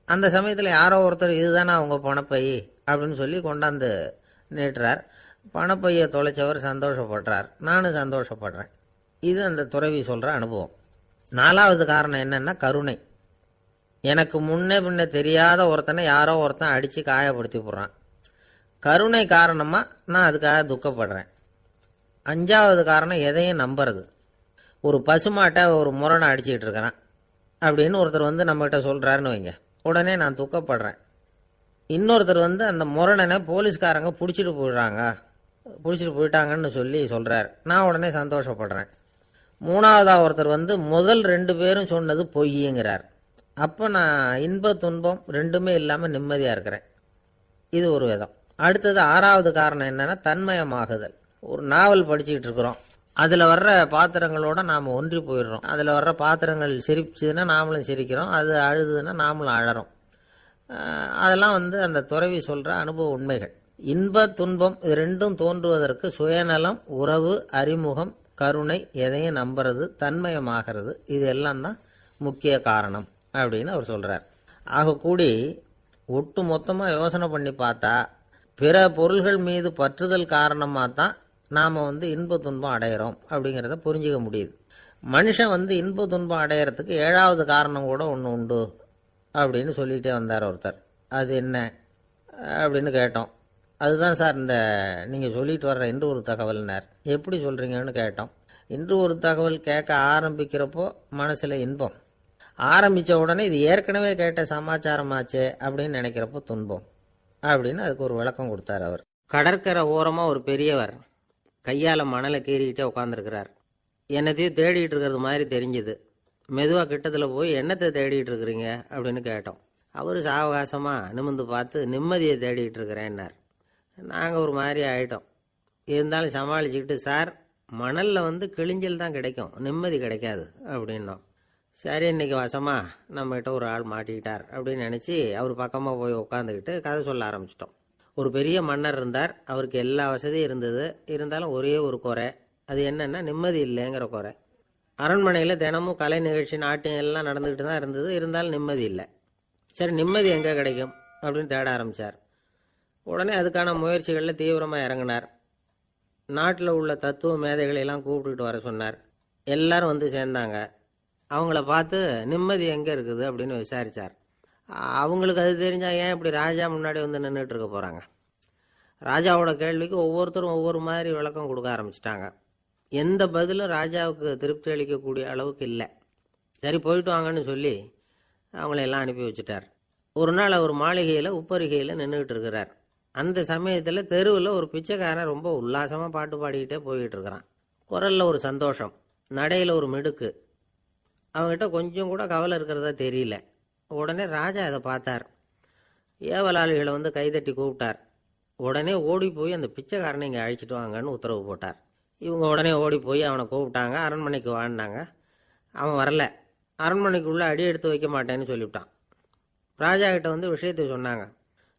அந்த சமயத்தில் யாரோ ஒருத்தர் இதுதானே அவங்க பணப்பை அப்படின்னு சொல்லி கொண்டாந்து நீட்டுறார். பணப்பையை தொலைச்சவர் சந்தோஷப்படுறார், நானும் சந்தோஷப்படுறேன். இது அந்த துறவி சொல்ற அனுபவம். நாலாவது காரணம் என்னன்னா கருணை. எனக்கு முன்னே பின்ன தெரியாத ஒருத்தனை யாரோ ஒருத்தன் அடிச்சு காயப்படுத்தி போடுறான். கருணை காரணமா நான் அதுக்காக துக்கப்படுறேன். அஞ்சாவது காரணம் எதையும் நம்புறது. ஒரு பசுமாட்டை ஒரு முரணை அடிச்சுக்கிட்டு இருக்கிறான் அப்படின்னு ஒருத்தர் வந்து நம்மகிட்ட சொல்றாருன்னு வைங்க, உடனே நான் துக்கப்படுறேன். இன்னொருத்தர் வந்து அந்த முரணனை போலீஸ்காரங்க பிடிச்சிட்டு போயிட்டாங்கன்னு சொல்லி சொல்றாரு, நான் உடனே சந்தோஷப்படுறேன். மூணாவதா ஒருத்தர் வந்து முதல் 2 பேரும் சொன்னது பொய்யுங்கிறார். அப்போ நான் இன்ப துன்பம் ரெண்டுமே இல்லாமல் நிம்மதியாக இருக்கிறேன். இது ஒரு விதம். அடுத்தது 6வது காரணம் என்னன்னா தன்மயமாகுதல். ஒரு நாவல் படிச்சுக்கிட்டு இருக்கிறோம், அதில் வர்ற பாத்திரங்களோட நாம் ஒன்றி போயிடுறோம். அதில் வர்ற பாத்திரங்கள் சிரிச்சுதுன்னா நாமளும் சிரிக்கிறோம், அது அழுதுன்னா நாமளும் அழறோம். அதெல்லாம் வந்து அந்த துறவி சொல்கிற அனுபவ உண்மைகள். இன்ப துன்பம் இது ரெண்டும் தோன்றுவதற்கு சுயநலம், உறவு, அறிமுகம், கருணை, எதையும் நம்புறது, தன்மயமாகிறது, இது எல்லாம் தான் முக்கிய காரணம் அப்படின்னு அவர் சொல்றார். ஆக கூடி ஒட்டு மொத்தமாக யோசனை பண்ணி பார்த்தா பிற பொருள்கள் மீது பற்றுதல் காரணமாக தான் நாம் வந்து இன்ப துன்பம் அடையிறோம் அப்படிங்கிறத புரிஞ்சிக்க முடியுது. மனுஷன் வந்து இன்ப துன்பம் அடையிறதுக்கு 7வது காரணம் கூட ஒன்று உண்டு அப்படின்னு சொல்லிகிட்டே வந்தார் ஒருத்தர். அது என்ன அப்படின்னு கேட்டோம். அதுதான் சார் இந்த நீங்கள் சொல்லிட்டு வர்ற இன்று ஒரு தகவல்னார். எப்படி சொல்கிறீங்கன்னு கேட்டோம். இன்று ஒரு தகவல் கேட்க ஆரம்பிக்கிறப்போ மனசில் இன்பம், ஆரம்பித்த உடனே இது ஏற்கனவே கேட்ட சமாச்சாரமாச்சே அப்படின்னு நினைக்கிறப்போ துன்பம் அப்படின்னு அதுக்கு ஒரு விளக்கம் கொடுத்தார் அவர். கடற்கரை ஓரமாக ஒரு பெரியவர் கையால் மணலை கீறிக்கிட்டே உட்காந்துருக்கிறார். என்னத்தையும் தேடிட்டு இருக்கிறது மாதிரி தெரிஞ்சுது. மெதுவாக கிட்டத்தில் போய் என்னத்தை தேடிட்டு இருக்கிறீங்க அப்படின்னு கேட்டோம். அவர் சாவகாசமாக நிமிர்ந்து பார்த்து நிம்மதியை தேடிட்டு இருக்கிறேன்னார். நாங்கள் ஒரு மாதிரி ஆகிட்டோம். இருந்தாலும் சமாளிச்சுக்கிட்டு, சார் மணலில் வந்து கிழிஞ்சல் தான் கிடைக்கும், நிம்மதி கிடைக்காது அப்படின்னோம். சரி, இன்னைக்கு வசமா நம்மகிட்ட ஒரு ஆள் மாட்டிக்கிட்டார் அப்படின்னு நினச்சி அவர் பக்கமாக போய் உட்காந்துக்கிட்டு கதை சொல்ல ஆரம்பிச்சிட்டோம். ஒரு பெரிய மன்னர் இருந்தார். அவருக்கு எல்லா வசதியும் இருந்தது. இருந்தாலும் ஒரே ஒரு குறை. அது என்னன்னா நிம்மதி இல்லைங்கிற குறை. அரண்மனையில் தினமும் கலை நிகழ்ச்சி, நாட்டியம் எல்லாம் நடந்துக்கிட்டு தான் இருந்தது. இருந்தாலும் நிம்மதி இல்லை. சரி, நிம்மதி எங்கே கிடைக்கும் அப்படின்னு தேட ஆரம்பித்தார். உடனே அதுக்கான முயற்சிகளில் தீவிரமாக இறங்கினார். நாட்டில் உள்ள தத்துவ மேதைகளெல்லாம் கூப்பிட்டுட்டு வர சொன்னார். எல்லாரும் வந்து சேர்ந்தாங்க. அவங்கள பார்த்து நிம்மதி எங்கே இருக்குது அப்படின்னு விசாரித்தார். அவங்களுக்கு அது தெரிஞ்சால் ஏன் இப்படி ராஜா முன்னாடி வந்து நின்றுட்டு இருக்க போகிறாங்க? ராஜாவோட கேள்விக்கு ஒவ்வொருத்தரும் ஒவ்வொரு மாதிரி விளக்கம் கொடுக்க ஆரம்பிச்சிட்டாங்க. எந்த பதிலும் ராஜாவுக்கு திருப்தி அளிக்கக்கூடிய அளவுக்கு இல்லை. சரி, போயிட்டு வாங்கன்னு சொல்லி அவங்களெல்லாம் அனுப்பி வச்சுட்டார். ஒரு நாள் அவர் மாளிகையில் உப்பரிகையில் நின்றுக்கிட்டு இருக்கிறார். அந்த சமயத்தில் தெருவில் ஒரு பிச்சைக்காரன் ரொம்ப உல்லாசமாக பாட்டு பாடிக்கிட்டே போய்கிட்டு இருக்கிறான். குரலில் ஒரு சந்தோஷம், நடையில் ஒரு மிடுக்கு. அவங்ககிட்ட கொஞ்சம் கூட கவலை இருக்கிறதா தெரியல. உடனே ராஜா அதை பார்த்தார். ஏவலாளிகளை வந்து கைதட்டி கூப்பிட்டார். உடனே ஓடி போய் அந்த பிச்சைக்காரனை இங்கே அழைச்சிட்டு வாங்கன்னு உத்தரவு போட்டார். இவங்க உடனே ஓடி போய் அவனை கூப்பிட்டாங்க. அரண்மனைக்கு வாழ்ந்தாங்க. அவன் வரல. அரண்மனைக்குள்ளே அடி எடுத்து வைக்க மாட்டேன்னு சொல்லிவிட்டான். ராஜா கிட்ட வந்து விஷயத்தை சொன்னாங்க.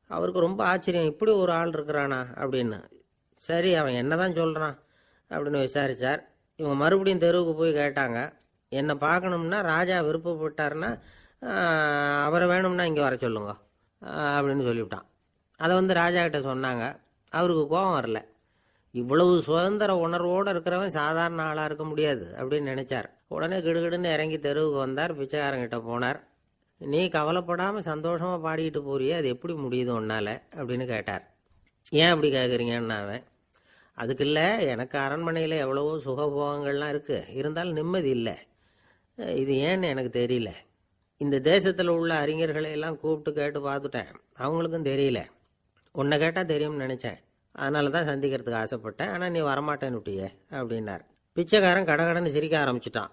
அவருக்கு ரொம்ப ஆச்சரியம், இப்படி ஒரு ஆள் இருக்கிறானா அப்படின்னு. சரி, அவன் என்ன தான் சொல்கிறான் அப்படின்னு விசாரித்தார். இவங்க மறுபடியும் தெருவுக்கு போய் கேட்டாங்க. என்னை பார்க்கணும்னா ராஜா விருப்பப்பட்டார்னா அவரை வேணும்னா இங்கே வர சொல்லுங்க அப்படின்னு சொல்லிவிட்டான். அதை வந்து ராஜா கிட்ட சொன்னாங்க. அவருக்கு கோபம் வரல. இவ்வளவு சுதந்திர உணர்வோடு இருக்கிறவன் சாதாரண ஆளாக இருக்க முடியாது அப்படின்னு நினைச்சார். உடனே கிடுகிடுன்னு இறங்கி தெருவுக்கு வந்தார். பிச்சைக்காரங்கிட்ட போனார். நீ கவலைப்படாமல் சந்தோஷமாக பாடிக்கிட்டு போறியே, அது எப்படி முடியுது உன்னால அப்படின்னு கேட்டார். ஏன் அப்படி கேட்குறீங்கன்னு அவன், அதுக்கு இல்லை, எனக்கு அரண்மனையில் எவ்வளவோ சுகபோகங்கள்லாம் இருக்குது, இருந்தாலும் நிம்மதி இல்லை. இது ஏன்னு எனக்கு தெரியல. இந்த தேசத்தில் உள்ள அறிஞர்களை எல்லாம் கூப்பிட்டு கேட்டு பார்த்துட்டேன், அவங்களுக்கும் தெரியல. உன்னை கேட்டால் தெரியும்னு நினச்சேன், அதனால தான் சந்திக்கிறதுக்கு ஆசைப்பட்டேன். ஆனால் நீ வரமாட்டேன்னு விட்டியே அப்படின்னார். பிச்சைக்காரன் கடகடன்னு சிரிக்க ஆரம்பிச்சிட்டான்.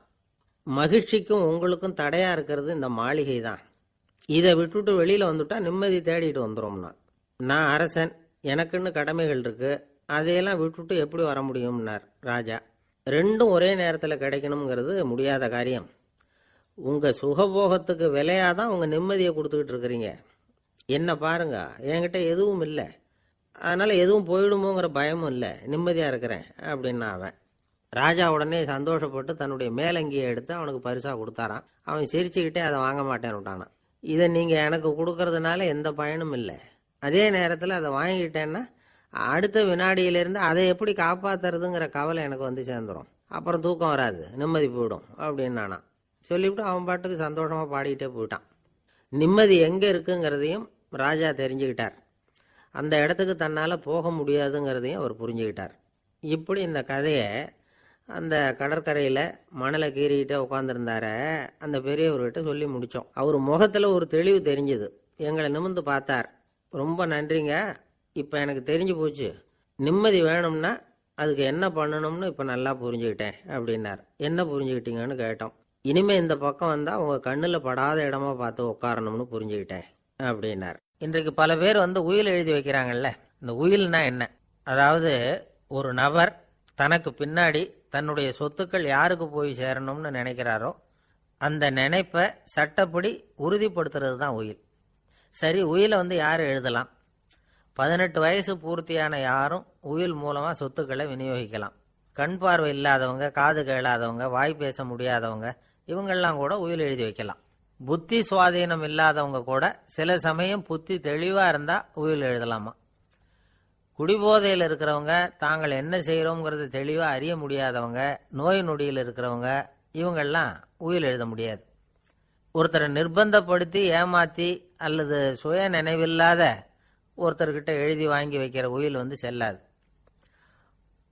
மகிழ்ச்சிக்கும் உங்களுக்கும் தடையா இருக்கிறது இந்த மாளிகை தான். இதை விட்டுட்டு வெளியில வந்துட்டா நிம்மதி தேடிட்டு வந்துடும்னா. நான் அரசன், எனக்குன்னு கடமைகள் இருக்கு, அதையெல்லாம் விட்டுட்டு எப்படி வர முடியும்னார் ராஜா. ரெண்டும் ஒரே நேரத்தில் கிடைக்கணுங்கிறது முடியாத காரியம். உங்க சுகபோகத்துக்கு விலையாதான் உங்க நிம்மதியை கொடுத்துக்கிட்டு இருக்கிறீங்க. என்ன பாருங்க, என்கிட்ட எதுவும் இல்லை, அதனால எதுவும் போயிடுமோங்கிற பயமும் இல்லை, நிம்மதியா இருக்கிறேன் அப்படின்னா அவன். ராஜா உடனே சந்தோஷப்பட்டு தன்னுடைய மேலங்கியை எடுத்து அவனுக்கு பரிசா கொடுத்தாரான். அவன் சிரிச்சுக்கிட்டே அதை வாங்க மாட்டேன்னு விட்டானான். இதை நீங்க எனக்கு கொடுக்கறதுனால எந்த பயனும் இல்லை, அதே நேரத்தில் அதை வாங்கிட்டேன்னா அடுத்த வினாடியிலிருந்து அதை எப்படி காப்பாத்துறதுங்கிற கவலை எனக்கு வந்து சேர்ந்துடும், அப்புறம் தூக்கம் வராது, நிம்மதி போயிடும் அப்படின்னானா. சொல்லிவிட்டு அவன் பாட்டுக்கு சந்தோஷமா பாடிக்கிட்டே போயிட்டான். நிம்மதி எங்க இருக்குங்கிறதையும் ராஜா தெரிஞ்சுக்கிட்டார். அந்த இடத்துக்கு தன்னால போக முடியாதுங்கிறதையும் அவர் புரிஞ்சுக்கிட்டார். இப்படி இந்த கதையை அந்த கடற்கரையில மணலை கீறிக்கிட்டே உட்காந்துருந்தார அந்த பெரியவர்கிட்ட சொல்லி முடிச்சோம். அவர் முகத்துல ஒரு தெளிவு தெரிஞ்சது. எங்களை நிமிர்ந்து பார்த்தார். ரொம்ப நன்றிங்க, இப்ப எனக்கு தெரிஞ்சு போச்சு, நிம்மதி வேணும்னா அதுக்கு என்ன பண்ணணும்னு இப்ப நல்லா புரிஞ்சுக்கிட்டேன் அப்படின்னார். என்ன புரிஞ்சுக்கிட்டீங்கன்னு கேட்டோம். இனிமே இந்த பக்கம் வந்தா உங்க கண்ணுல படாத இடமா பார்த்து உட்காரணும்னு புரிஞ்சுக்கிட்டேன் அப்படின்னார். இன்றைக்கு பல பேர் உயில் எழுதி வைக்கிறாங்கல்ல. இந்த உயில்னா என்ன? அதாவது ஒரு நபர் தனக்கு பின்னாடி தன்னுடைய சொத்துக்கள் யாருக்கு போய் சேரணும்னு நினைக்கிறாரோ அந்த நினைப்பை சட்டப்படி உறுதிப்படுத்துறது தான் உயில். சரி, உயிலை யார் எழுதலாம்? 18 வயசு பூர்த்தியான யாரும் உயில் மூலமா சொத்துக்களை விநியோகிக்கலாம். கண் பார்வை இல்லாதவங்க, காது கேளாதவங்க, வாய் பேச முடியாதவங்க, இவங்கெல்லாம் கூட உயில் எழுதி வைக்கலாம். புத்தி சுவாதீனம் இல்லாதவங்க கூட சில சமயம் புத்தி தெளிவா இருந்தா உயில் எழுதலாமா. குடிபோதையில் இருக்கிறவங்க, தாங்கள் என்ன செய்யறோங்கிறது தெளிவா அறிய முடியாதவங்க, நோய் நொடியில் இருக்கிறவங்க, இவங்கெல்லாம் உயில் எழுத முடியாது. ஒருத்தரை நிர்பந்தப்படுத்தி ஏமாத்தி அல்லது சுய நினைவில்லாத ஒருத்தர்கிட்ட எழுதி வாங்கி வைக்கிற உயில் செல்லாது.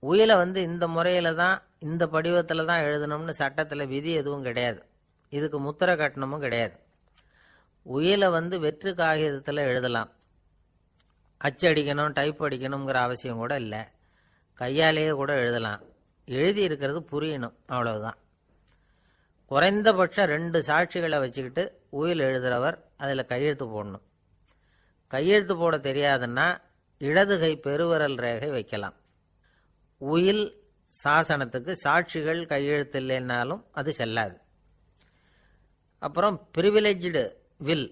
உயிலை இந்த முறையில தான், இந்த படிவத்துல தான் எழுதணும்னு சட்டத்துல விதி எதுவும் கிடையாது. இதுக்கு முத்திரை கட்டணமும் கிடையாது. உயிலை வெற்று காகிதத்துல எழுதலாம். அச்சடிக்கணும், டைப் அடிக்கணுங்கிற அவசியம் கூட இல்லை. கையாலேயே கூட எழுதலாம். எழுதி இருக்கிறது புரியணும், அவ்வளவுதான். குறைந்தபட்சம் 2 சாட்சிகளை வச்சுக்கிட்டு உயில் எழுதுறவர் அதில் கையெழுத்து போடணும். கையெழுத்து போட தெரியாதுன்னா இடது கை பெருவிரல் ரேகை வைக்கலாம். உயில் சாசனத்துக்கு சாட்சிகள் கையெழுத்து இல்லைன்னாலும் அது செல்லாது. அப்புறம் பிரிவிலேஜ்டு வில்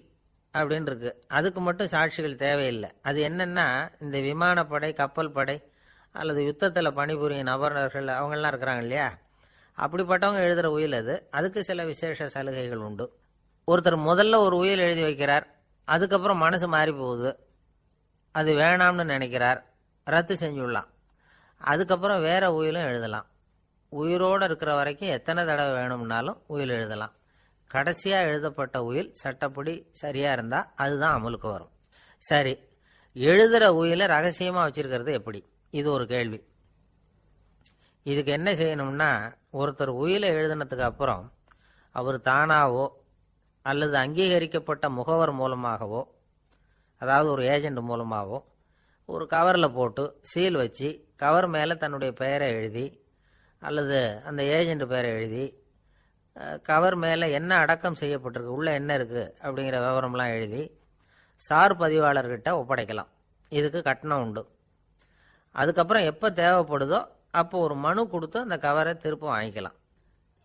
அப்படின்னு இருக்கு, அதுக்கு மட்டும் சாட்சிகள் தேவையில்லை. அது என்னன்னா, இந்த விமானப்படை, கப்பல் படை அல்லது யுத்தத்தில் பணிபுரியும் நபர்கள் அவங்கெல்லாம் இருக்கிறாங்க இல்லையா, அப்படிப்பட்டவங்க எழுதுற உயில் அது. அதுக்கு சில விசேஷ சலுகைகள் உண்டு. ஒருத்தர் முதல்ல ஒரு உயில் எழுதி வைக்கிறார், அதுக்கப்புறம் மனசு மாறி போகுது, அது வேணாம்னு நினைக்கிறார், ரத்து செஞ்சுடலாம். அதுக்கப்புறம் வேற உயிலும் எழுதலாம். உயிரோடு இருக்கிற வரைக்கும் எத்தனை தடவை வேணும்னாலும் உயில் எழுதலாம். கடைசியா எழுதப்பட்ட உயில் சட்டப்படி சரியா இருந்தா அதுதான் அமலுக்கு வரும். சரி, எழுதுற உயில ரகசியமா வச்சிருக்கிறது எப்படி? இது ஒரு கேள்வி. இதுக்கு என்ன செய்யணும்னா, ஒருத்தர் உயில எழுதினதுக்கு அப்புறம் அவர் தானாவோ அல்லது அங்கீகரிக்கப்பட்ட முகவர் மூலமாகவோ, அதாவது ஒரு ஏஜென்ட் மூலமாகவோ, ஒரு கவரில் போட்டு சீல் வச்சு கவர் மேலே தன்னுடைய பெயரை எழுதி அல்லது அந்த ஏஜென்ட் பெயரை எழுதி கவர் மேலே என்ன அடக்கம் செய்யப்பட்டிருக்கு, உள்ள என்ன இருக்கு அப்படிங்கிற விவரம்லாம் எழுதி சார் பதிவாளர்கிட்ட ஒப்படைக்கலாம். இதுக்கு கட்டணம் உண்டு. அதுக்கப்புறம் எப்போ தேவைப்படுதோ அப்போ ஒரு மனு கொடுத்து அந்த கவரை திரும்ப வாங்கிக்கலாம்.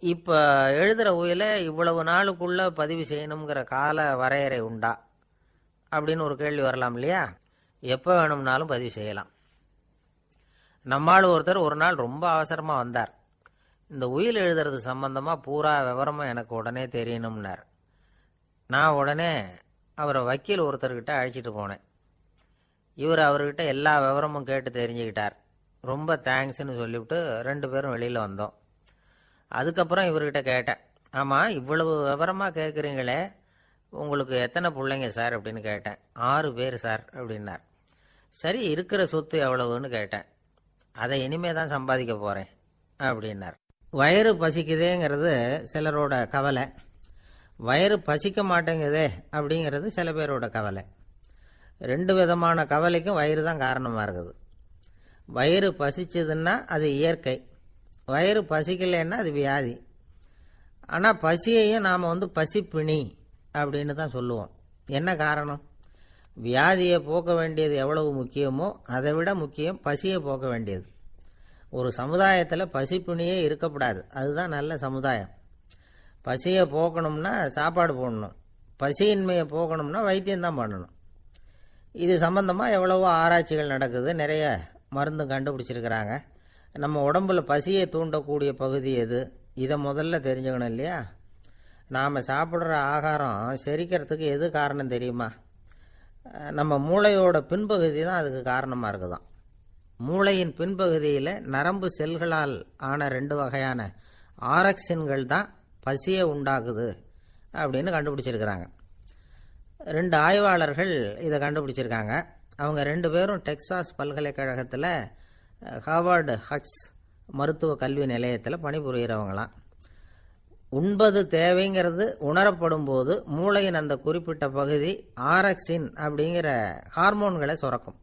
இப்போ எழுதுகிற உயில இவ்வளவு நாளுக்குள்ள பதிவு செய்யணுங்கிற கால வரையறை உண்டா அப்படின்னு ஒரு கேள்வி வரலாம் இல்லையா? எப்போ வேணும்னாலும் பதிவு செய்யலாம். நம்மால் ஒருத்தர் ஒரு நாள் ரொம்ப அவசரமாக வந்தார். இந்த உயில் எழுதுறது சம்பந்தமா பூரா விவரமா எனக்கு உடனே தெரியணும்னார். நான் உடனே அவரை வக்கீல் ஒருத்தர்கிட்ட அழைச்சிட்டு போனேன். இவர் அவர்கிட்ட எல்லா விவரமும் கேட்டு தெரிஞ்சுக்கிட்டார். ரொம்ப தேங்க்ஸ்ன்னு சொல்லிவிட்டு 2 பேரும் வெளியில வந்தோம். அதுக்கப்புறம் இவர்கிட்ட கேட்டேன், ஆமா இவ்வளவு விவரமா கேட்குறீங்களே, உங்களுக்கு எத்தனை பிள்ளைங்க சார் அப்படின்னு கேட்டேன். 6 பேர் சார் அப்படின்னார். சரி, இருக்கிற சொத்து எவ்வளவுன்னு கேட்டேன். அதை இனிமே தான் சம்பாதிக்க போறேன் அப்படின்னார். வயிறு பசிக்குதேங்கிறது சிலரோட கவலை, வயிறு பசிக்க மாட்டேங்குதே அப்படிங்கிறது சில பேரோட கவலை. 2 விதமான கவலைக்கும் வயிறு தான் காரணமாக இருக்குது. வயிறு பசிச்சதுன்னா அது இயற்கை, வயிறு பசிக்கலைன்னா அது வியாதி. ஆனால் பசியையும் நாம் பசிப்பிணி அப்படின்னு தான் சொல்லுவோம். என்ன காரணம்? வியாதியை போக்க வேண்டியது எவ்வளவு முக்கியமோ அதை விட முக்கியம் பசியை போக்க வேண்டியது. ஒரு சமுதாயத்தில் பசிப்பிணியே இருக்கக்கூடாது. அதுதான் நல்ல சமுதாயம். பசியை போக்கணும்னா சாப்பாடு போடணும், பசியின்மையை போக்கணும்னா வைத்தியம்தான் பண்ணணும். இது சம்பந்தமாக எவ்வளவோ ஆராய்ச்சிகள் நடக்குது, நிறைய மருந்து கண்டுபிடிச்சிருக்கிறாங்க. நம்ம உடம்புல பசியை தூண்டக்கூடிய பகுதி எது, இதை முதல்ல தெரிஞ்சுக்கணும் இல்லையா? நாம் சாப்பிட்ற ஆகாரம் செரிக்கிறதுக்கு எது காரணம் தெரியுமா? நம்ம மூளையோட பின்பகுதி தான் அதுக்கு காரணமாக இருக்குதாம். மூளையின் பின்பகுதியில் நரம்பு செல்களால் ஆன 2 வகையான ஆரக்சின்கள் தான் பசியை உண்டாக்குது அப்படின்னு கண்டுபிடிச்சிருக்கிறாங்க. 2 ஆய்வாளர்கள் இதை கண்டுபிடிச்சிருக்காங்க. அவங்க 2 பேரும் டெக்சாஸ் பல்கலைக்கழகத்தில் ஹார்வர்டு ஹக்ஸ் மருத்துவ கல்வி நிலையத்தில் பணிபுரிகிறவங்களாம். உண்பது தேவைங்கிறது உணரப்படும் போது மூளையின் அந்த குறிப்பிட்ட பகுதி ஆரக்சின் அப்படிங்கிற ஹார்மோன்களை சுரக்கும்.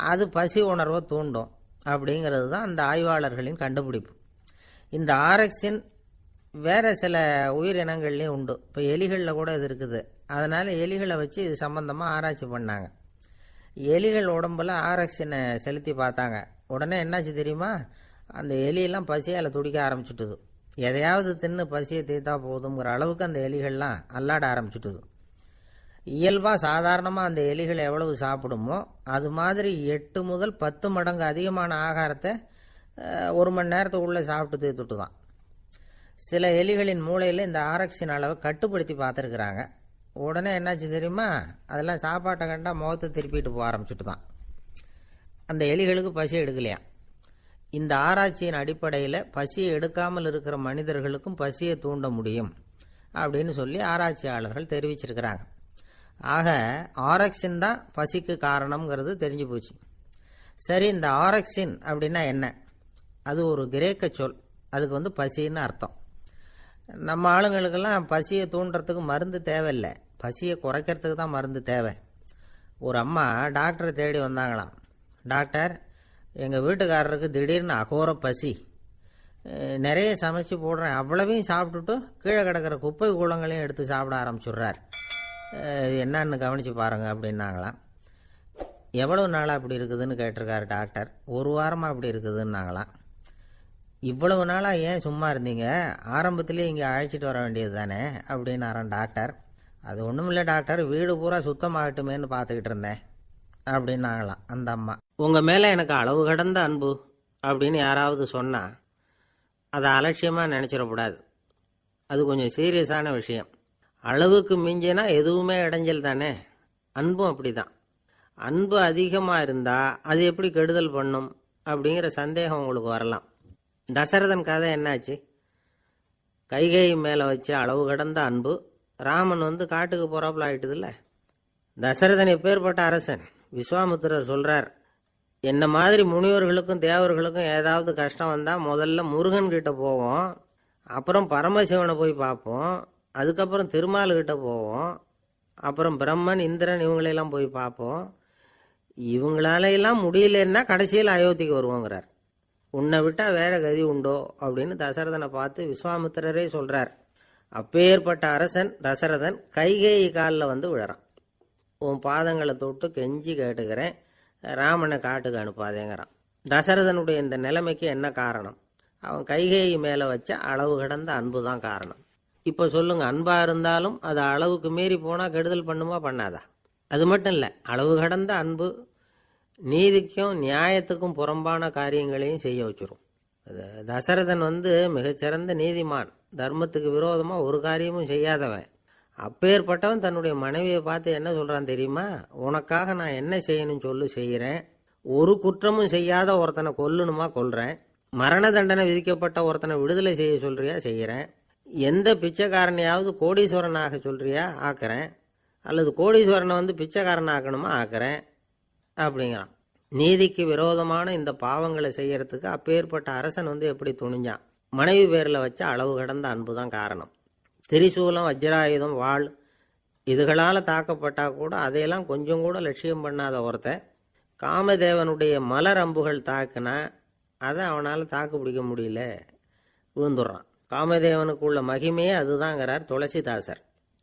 அது பசி உணர்வை தூண்டும் அப்படிங்கிறது தான் அந்த ஆய்வாளர்களின் கண்டுபிடிப்பு. இந்த ஆரக்சின் வேறு சில உயிரினங்கள்லேயும் உண்டு. இப்போ எலிகளில் கூட இது இருக்குது. அதனால் எலிகளை வச்சு இது சம்பந்தமாக ஆராய்ச்சி பண்ணாங்க. எலிகள் உடம்புல ஆரக்சினை செலுத்தி பார்த்தாங்க. உடனே என்னாச்சு தெரியுமா? அந்த எலியெல்லாம் பசியால் துடிக்க ஆரம்பிச்சுட்டுது. எதையாவது தின்னு பசியை தீர்த்தா போதுங்கிற அளவுக்கு அந்த எலிகள்லாம் அல்லாட ஆரம்பிச்சுட்டுது. இயல்பாக சாதாரணமாக அந்த எலிகள் எவ்வளவு சாப்பிடுமோ அது மாதிரி 8 முதல் 10 மடங்கு அதிகமான ஆகாரத்தை 1 மணி நேரத்துக்குள்ளே சாப்பிட்டு தீர்த்துட்டு தான். சில எலிகளின் மூளையில் இந்த ஆரக்சின் அளவை கட்டுப்படுத்தி பார்த்துருக்குறாங்க. உடனே என்னாச்சு தெரியுமா? அதெல்லாம் சாப்பாட்டை கண்டா முகத்தை திருப்பிட்டு போக ஆரம்பிச்சுட்டு தான். அந்த எலிகளுக்கு பசி எடுக்கலையா. இந்த ஆராய்ச்சியின் அடிப்படையில் பசியை எடுக்காமல் இருக்கிற மனிதர்களுக்கும் பசியை தூண்ட முடியும் அப்படின்னு சொல்லி ஆராய்ச்சியாளர்கள் தெரிவிச்சிருக்கிறாங்க. ஆக ஆரக்சின் தான் பசிக்கு காரணம்ங்கிறது தெரிஞ்சு போச்சு. சரி, இந்த ஆரக்சின் அப்படின்னா என்ன? அது ஒரு கிரேக்க சொல். அதுக்கு பசின்னு அர்த்தம். நம்ம ஆளுங்களுக்கெல்லாம் பசியை தூண்டுறதுக்கு மருந்து தேவையில்லை, பசியை குறைக்கிறதுக்கு தான் மருந்து தேவை. ஒரு அம்மா டாக்டரை தேடி வந்தாங்களாம். டாக்டர், எங்கள் வீட்டுக்காரருக்கு திடீர்னு அகோர பசி, நிறைய சமைச்சு போடுறேன், அவ்வளவையும் சாப்பிட்டுட்டு கீழே கிடக்கிற குப்பை கூலங்களையும் எடுத்து சாப்பிட ஆரம்பிச்சுடுறார், என்னன்னு கவனித்து பாருங்க அப்படின்னாங்களாம். எவ்வளவு நாளாக அப்படி இருக்குதுன்னு கேட்டிருக்காரு டாக்டர். 1 வாரமாக அப்படி இருக்குதுன்னாங்களாம். இவ்வளவு நாளாக ஏன் சும்மா இருந்தீங்க? ஆரம்பத்திலே இங்கே அழைச்சிட்டு வர வேண்டியது தானே அப்படின்னாரான் டாக்டர். அது ஒன்றும் இல்லை டாக்டர், வீடு பூரா சுத்தமாகட்டுமேன்னு பார்த்துக்கிட்டு இருந்தேன் அப்படின்னாங்களாம் அந்த அம்மா. உங்கள் மேலே எனக்கு அளவு கடந்த அன்பு அப்படின்னு யாராவது சொன்னால் அதை அலட்சியமாக நினச்சிடக்கூடாது. அது கொஞ்சம் சீரியஸான விஷயம். அளவுக்கு மிஞ்சினா எதுவுமே இடைஞ்சல் தானே. அன்பும் அப்படி தான். அன்பு அதிகமாக இருந்தால் அது எப்படி கெடுதல் பண்ணும் அப்படிங்கிற சந்தேகம் உங்களுக்கு வரலாம். தசரதன் கதை என்னாச்சு? கைகேயி மேலே வச்சு அளவு கடந்த அன்பு. ராமன் காட்டுக்கு போகிறாப்புல ஆயிட்டுதில்ல. தசரதன் எப்பேற்பட்ட அரசன்? விஸ்வாமித்திரர் சொல்கிறார், என்ன மாதிரி முனிவர்களுக்கும் தேவர்களுக்கும் ஏதாவது கஷ்டம் வந்தால் முதல்ல முருகன் கிட்ட போவோம், அப்புறம் பரமசிவனை போய் பார்ப்போம், அதுக்கப்புறம் திருமால்கிட்ட போவோம், அப்புறம் பிரம்மன் இந்திரன் இவங்களெல்லாம் போய் பார்ப்போம். இவங்களாலையெல்லாம் முடியலன்னா கடைசியில் அயோத்திக்கு வருவோங்கிறார். உன்னை விட்டால் வேற கதி உண்டோ அப்படின்னு தசரதனை பார்த்து விஸ்வாமித்திரரே சொல்கிறார். அப்பேற்பட்ட அரசன் தசரதன் கைகேயி காலில் விழறான். உன் பாதங்களை தொட்டு கெஞ்சி கேட்டுக்கிறேன், ராமனை காட்டுக்கு அனுப்பாதேங்கிறான். தசரதனுடைய இந்த நிலைமைக்கு என்ன காரணம்? அவன் கைகேயி மேலே வச்ச அளவு கடந்த அன்பு தான் காரணம். இப்போ சொல்லுங்க, அன்பாக இருந்தாலும் அது அளவுக்கு மீறி போனால் கெடுதல் பண்ணுமா பண்ணாதா? அது மட்டும் இல்லை, அளவு கடந்த அன்பு நீதிக்கும் நியாயத்துக்கும் புறம்பான காரியங்களையும் செய்ய வச்சிரும். தசரதன் மிகச்சிறந்த நீதிமான், தர்மத்துக்கு விரோதமாக ஒரு காரியமும் செய்யாதவன். அப்பேற்பட்டவன் தன்னுடைய மனைவியை பார்த்து என்ன சொல்கிறான் தெரியுமா? உனக்காக நான் என்ன செய்யணும்னு சொல்லி செய்கிறேன், ஒரு குற்றமும் செய்யாத ஒருத்தனை கொல்லணுமா கொல்றேன், மரண தண்டனை விதிக்கப்பட்ட ஒருத்தனை விடுதலை செய்ய சொல்றியா செய்கிறேன், எந்த பிச்சைக்காரனையாவது கோடீஸ்வரனாக சொல்றியா ஆக்குறேன், அல்லது கோடீஸ்வரனை பிச்சைக்காரன் ஆக்கணுமா ஆக்குறேன் அப்படிங்கிறான். நீதிக்கு விரோதமான இந்த பாவங்களை செய்யறதுக்கு அப்பேற்பட்ட அரசன் எப்படி துணிஞ்சான்? மனைவி பேரில் வச்ச அளவு கடந்த அன்பு தான் காரணம். திரிசூலம், வஜ்ராயுதம், வாள் இதுகளால் தாக்கப்பட்டா கூட அதையெல்லாம் கொஞ்சம் கூட லட்சியம் பண்ணாத ஒருத்தன் காமதேவனுடைய மலர் அம்புகள் தாக்குனா அதை அவனால் தாக்கு பிடிக்க முடியல, விழுந்துடுறான். காமதேவனுக்கு உள்ள மகிமையே அதுதாங்கிறார் துளசிதாசர்.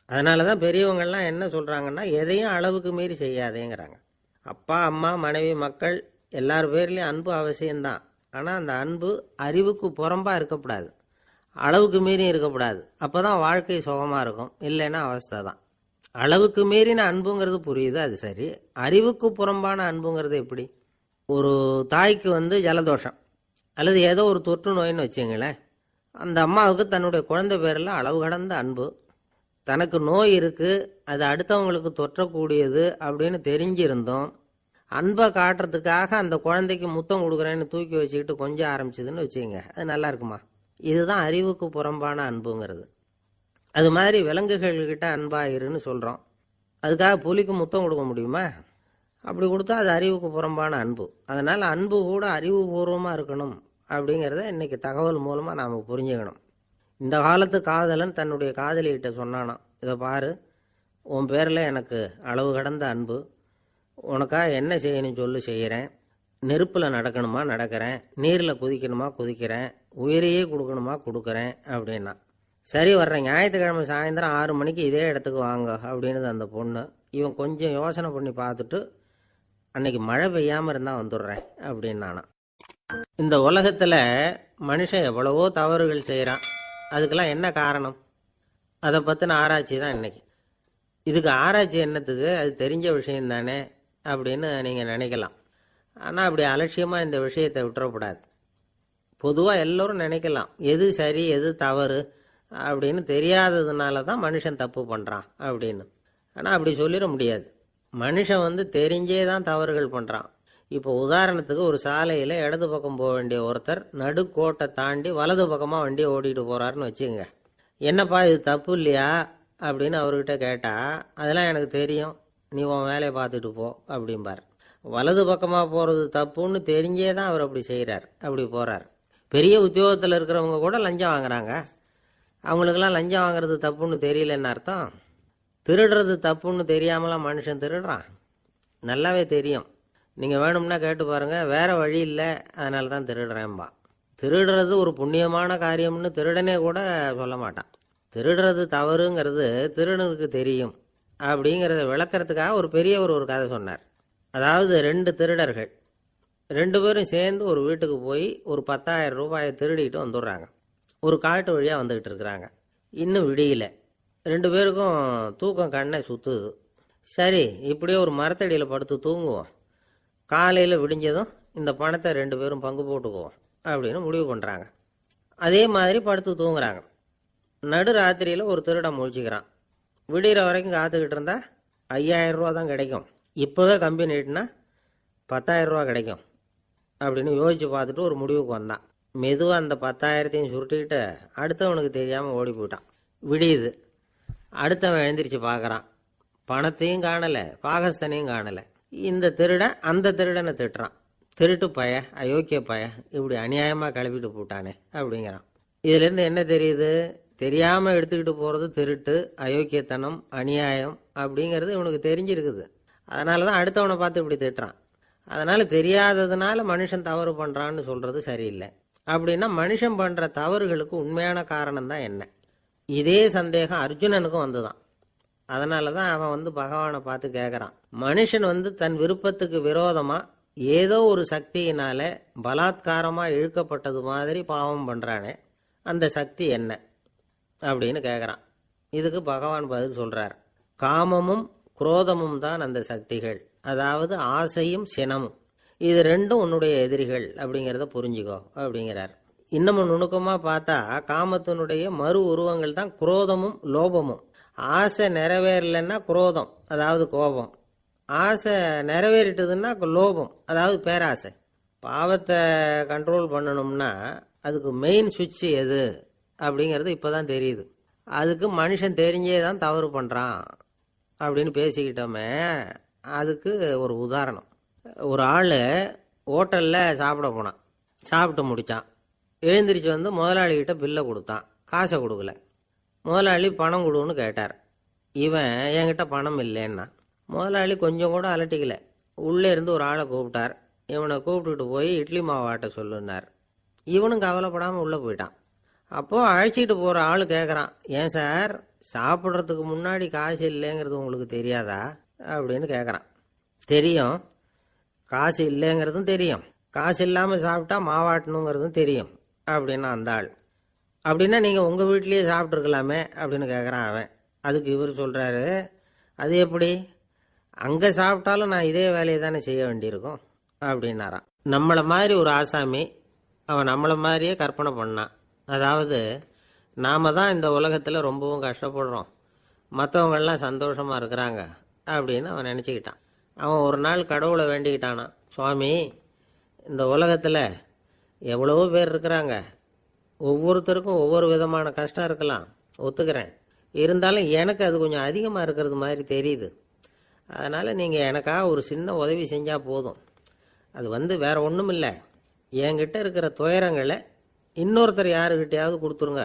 அதனால தான் பெரியவங்கள்லாம் என்ன சொல்கிறாங்கன்னா, எதையும் அளவுக்கு மீறி செய்யாதேங்கிறாங்க. அப்பா அம்மா மனைவி மக்கள் எல்லார் பேர்லேயும் அன்பு அவசியம்தான். ஆனால் அந்த அன்பு அறிவுக்கு புறம்பாக இருக்கக்கூடாது, அளவுக்கு மீறி இருக்கக்கூடாது. அப்போ தான் வாழ்க்கை சுகமாக இருக்கும், இல்லைன்னா அவஸ்தை தான். அளவுக்கு மீறின அன்புங்கிறது புரியுது, அது சரி. அறிவுக்கு புறம்பான அன்புங்கிறது எப்படி? ஒரு தாய்க்கு ஜலதோஷம் அல்லது ஏதோ ஒரு தொற்று நோயின்னு வச்சுங்களேன். அந்த அம்மாவுக்கு தன்னுடைய குழந்தை பேரில் அளவு கடந்த அன்பு. தனக்கு நோய் இருக்குது, அது அடுத்தவங்களுக்கு தொற்றக்கூடியது அப்படின்னு தெரிஞ்சிருந்தோம் அன்பை காட்டுறதுக்காக அந்த குழந்தைக்கு முத்தம் கொடுக்குறேன்னு தூக்கி வச்சுக்கிட்டு கொஞ்சம் ஆரம்பிச்சதுன்னு வச்சுக்கோங்க, அது நல்லா இருக்குமா? இதுதான் அறிவுக்கு புறம்பான அன்புங்கிறது. அது மாதிரி விலங்குகள்கிட்ட அன்பாயிருன்னு சொல்கிறோம். அதுக்காக புலிக்கு முத்தம் கொடுக்க முடியுமா? அப்படி கொடுத்தா அது அறிவுக்கு புறம்பான அன்பு. அதனால் அன்பு கூட அறிவுபூர்வமாக இருக்கணும் அப்படிங்கிறத இன்றைக்கி தகவல் மூலமாக நாம் புரிஞ்சுக்கணும். இந்த காலத்து காதலன் தன்னுடைய காதலிகிட்ட சொன்னானாம், இதை பாரு, உன் பேரில் எனக்கு அளவு கடந்த அன்பு, உனக்காக என்ன செய்யணும் சொல்லு, செய்கிறேன். நெருப்பில் நடக்கணுமா நடக்கிறேன், நீரில் குதிக்கணுமா குதிக்கிறேன், உயிரையே கொடுக்கணுமா கொடுக்குறேன் அப்படின்னா. சரி, வர்றேன் ஞாயிற்றுக்கிழமை சாயந்தரம் 6 மணிக்கு இதே இடத்துக்கு வாங்க அப்படின்னு அந்த பொண்ணு. இவன் கொஞ்சம் யோசனை பண்ணி பார்த்துட்டு, அன்னைக்கு மழை பெய்யாமல் இருந்தால் வந்துடுறேன் அப்படின்னானா. இந்த உலகத்தில் மனுஷன் எவ்வளவோ தவறுகள் செய்கிறான். அதுக்கெல்லாம் என்ன காரணம்? அதை பற்றின ஆராய்ச்சி தான் இன்னைக்கு. இதுக்கு ஆராய்ச்சி என்னத்துக்கு? அது தெரிஞ்ச விஷயம் தானே அப்படின்னு நீங்கள் நினைக்கலாம். ஆனால் அப்படி அலட்சியமாக இந்த விஷயத்தை விட்டுறக்கூடாது. பொதுவாக எல்லோரும் நினைக்கலாம், எது சரி எது தவறு அப்படின்னு தெரியாததுனால தான் மனுஷன் தப்பு பண்ணுறான் அப்படின்னு. ஆனால் அப்படி சொல்லிட முடியாது. மனுஷன் தெரிஞ்சே தான் தவறுகள் பண்ணுறான். இப்போ உதாரணத்துக்கு, ஒரு சாலையில் இடது பக்கம் போக வேண்டிய ஒருத்தர் நடுக்கோட்டை தாண்டி வலது பக்கமாக வண்டியை ஓட்டிகிட்டு போகிறாருன்னு வச்சுக்கோங்க. என்னப்பா இது தப்பு இல்லையா அப்படின்னு அவர்கிட்ட கேட்டால், அதெல்லாம் எனக்கு தெரியும், நீ உன் வேலையை பார்த்துட்டு போ அப்படிம்பார். வலது பக்கமாக போகிறது தப்புன்னு தெரிஞ்சே தான் அவர் அப்படி செய்கிறார், அப்படி போகிறார். பெரிய உத்தியோகத்தில் இருக்கிறவங்க கூட லஞ்சம் வாங்குறாங்க. அவங்களுக்கெல்லாம் லஞ்சம் வாங்குறது தப்புன்னு தெரியலன்னு அர்த்தம்? திருடுறது தப்புன்னு தெரியாமலாம் மனுஷன் திருடுறான்? நல்லாவே தெரியும். நீங்கள் வேணும்னா கேட்டு பாருங்கள், வேறு வழி இல்லை அதனால தான் திருடுறேன்பா. திருடுறது ஒரு புண்ணியமான காரியம்னு திருடனே கூட சொல்ல மாட்டான். திருடுறது தவறுங்கிறது திருடனுக்கு தெரியும் அப்படிங்கிறத விளக்கறதுக்காக ஒரு பெரியவர் ஒரு கதை சொன்னார். அதாவது 2 திருடர்கள் 2 பேரும் சேர்ந்து ஒரு வீட்டுக்கு போய் ஒரு 10,000 ரூபாயை திருடிட்டு வந்துடுறாங்க. ஒரு காட்டு வழியாக வந்துக்கிட்டு இருக்கிறாங்க. இன்னும் விடியல. 2 பேருக்கும் தூக்கம் கண்ணை சுற்றுது. சரி, இப்படியே ஒரு மரத்தடியில் படுத்து தூங்குவோம், காலையில் விடிஞ்சதும் இந்த பணத்தை 2 பேரும் பங்கு போட்டுக்குவோம் அப்படின்னு முடிவு பண்ணுறாங்க. அதே மாதிரி படுத்து தூங்குறாங்க. நடு ராத்திரியில் ஒரு திருடன் முழிச்சுக்கிறான். விடிகிற வரைக்கும் காத்துக்கிட்டு இருந்தால் 5,000 ரூபா தான் கிடைக்கும், இப்போவே கம்பி நீட்டினா 10,000 ரூபா கிடைக்கும் அப்படின்னு யோசித்து பார்த்துட்டு ஒரு முடிவுக்கு வந்தான். மெதுவாக அந்த 10,000த்தையும் சுருட்டிக்கிட்டு அடுத்தவனுக்கு தெரியாமல் ஓடி போயிட்டான். விடியுது. அடுத்தவன் எழுந்திரிச்சு பார்க்குறான். பணத்தையும் காணலை, பாகஸ்தனையும் காணலை. இந்த திருடன் அந்த திருடனை திட்டுறான், திருட்டு பய, அயோக்கிய பய, இப்படி அநியாயமாக கிளப்பிட்டு போட்டானே அப்படிங்கிறான். இதுலேருந்து என்ன தெரியுது? தெரியாமல் எடுத்துக்கிட்டு போகிறது திருட்டு, அயோக்கியத்தனம், அநியாயம் அப்படிங்கிறது இவனுக்கு தெரிஞ்சிருக்குது. அதனால தான் அடுத்தவனை பார்த்து இப்படி திட்டுறான். அதனால் தெரியாததுனால மனுஷன் தவறு பண்ணுறான்னு சொல்கிறது சரியில்லை. அப்படின்னா மனுஷன் பண்ணுற தவறுகளுக்கு உண்மையான காரணம் தான் என்ன? இதே சந்தேகம் அர்ஜுனனுக்கும் வந்துதான். அதனால தான் அவன் பகவானை பார்த்து கேட்குறான், மனுஷன் தன் விருப்பத்துக்கு விரோதமாக ஏதோ ஒரு சக்தியினால பலாத்காரமாக இழுக்கப்பட்டது மாதிரி பாவம் பண்ணுறானே, அந்த சக்தி என்ன அப்படின்னு கேட்குறான். இதுக்கு பகவான் பதில் சொல்கிறார், காமமும் குரோதமும் தான் அந்த சக்திகள், அதாவது ஆசையும் சினமும். இது 2ம் உன்னுடைய எதிரிகள் அப்படிங்கிறத புரிஞ்சுக்கோ அப்படிங்கிறார். இன்னமும் நுணுக்கமாக பார்த்தா காமத்தினுடைய மறு உருவங்கள் தான் குரோதமும் லோபமும். ஆசை நிறைவேறலைன்னா குரோதம், அதாவது கோபம். ஆசை நிறைவேறிட்டதுன்னா லோபம், அதாவது பேராசை. பாவத்தை கண்ட்ரோல் பண்ணணும்னா அதுக்கு மெயின் சுவிட்ச் எது அப்படிங்கிறது இப்போ தான் தெரியுது. அதுக்கு மனுஷன் தெரிஞ்சே தான் தவறு பண்ணுறான் அப்படின்னு பேசிக்கிட்டோமே. அதுக்கு ஒரு உதாரணம். ஒரு ஆள் ஹோட்டலில் சாப்பிட போனான். சாப்பிட்டு முடித்தான். எழுந்திரிச்சு முதலாளிகிட்ட பில்லை கொடுத்தான். காசை கொடுக்கல. முதலாளி பணம் கொடுன்னு கேட்டார். இவன் என்கிட்ட பணம் இல்லைன்னா. முதலாளி கொஞ்சம் கூட அலட்டிக்கல. உள்ளே இருந்து ஒரு ஆளை கூப்பிட்டார். இவனை கூப்பிட்டுட்டு போய் இட்லி மாவு ஆட்ட சொல்லுனார். இவனும் கவலைப்படாமல் உள்ளே போயிட்டான். அப்போது அழைச்சிட்டு போகிற ஆள் கேட்குறான், ஏன் சார் சாப்பிட்றதுக்கு முன்னாடி காசு இல்லைங்கிறது உங்களுக்கு தெரியாதா அப்படின்னு கேட்குறான். தெரியும், காசு இல்லைங்கிறதும் தெரியும், காசு இல்லாமல் சாப்பிட்டா மாவாட்டணுங்கிறதும் தெரியும் அப்படின்னா அந்த ஆள். அப்படின்னா நீங்கள் உங்கள் வீட்லேயே சாப்பிட்ருக்கலாமே அப்படின்னு கேட்குறான் அவன். அதுக்கு இவர் சொல்கிறாரு, அது எப்படி, அங்கே சாப்பிட்டாலும் நான் இதே வேலையை தானே செய்ய வேண்டியிருக்கும் அப்படின்னாரான். நம்மளை மாதிரி ஒரு ஆசாமி அவன் நம்மளை மாதிரியே கற்பனை பண்ணான். அதாவது நாம தான் இந்த உலகத்தில் ரொம்பவும் கஷ்டப்படுறோம், மற்றவங்கள்லாம் சந்தோஷமாக இருக்கிறாங்க அப்படின்னு அவன் நினச்சிக்கிட்டான். அவன் ஒரு நாள் கடவுளை வேண்டிக்கிட்டானான், சுவாமி இந்த உலகத்தில் எவ்வளவோ பேர் இருக்கிறாங்க, ஒவ்வொருத்தருக்கும் ஒவ்வொரு விதமான கஷ்டம் இருக்கலாம், ஒத்துக்கிறேன், இருந்தாலும் எனக்கு அது கொஞ்சம் அதிகமாக இருக்கிறது மாதிரி தெரியுது, அதனால் நீங்கள் எனக்காக ஒரு சின்ன உதவி செஞ்சால் போதும். அது வேற ஒன்றும் இல்லை, என்கிட்ட இருக்கிற துயரங்களை இன்னொருத்தர் யாருக்கிட்டையாவது கொடுத்துருங்க,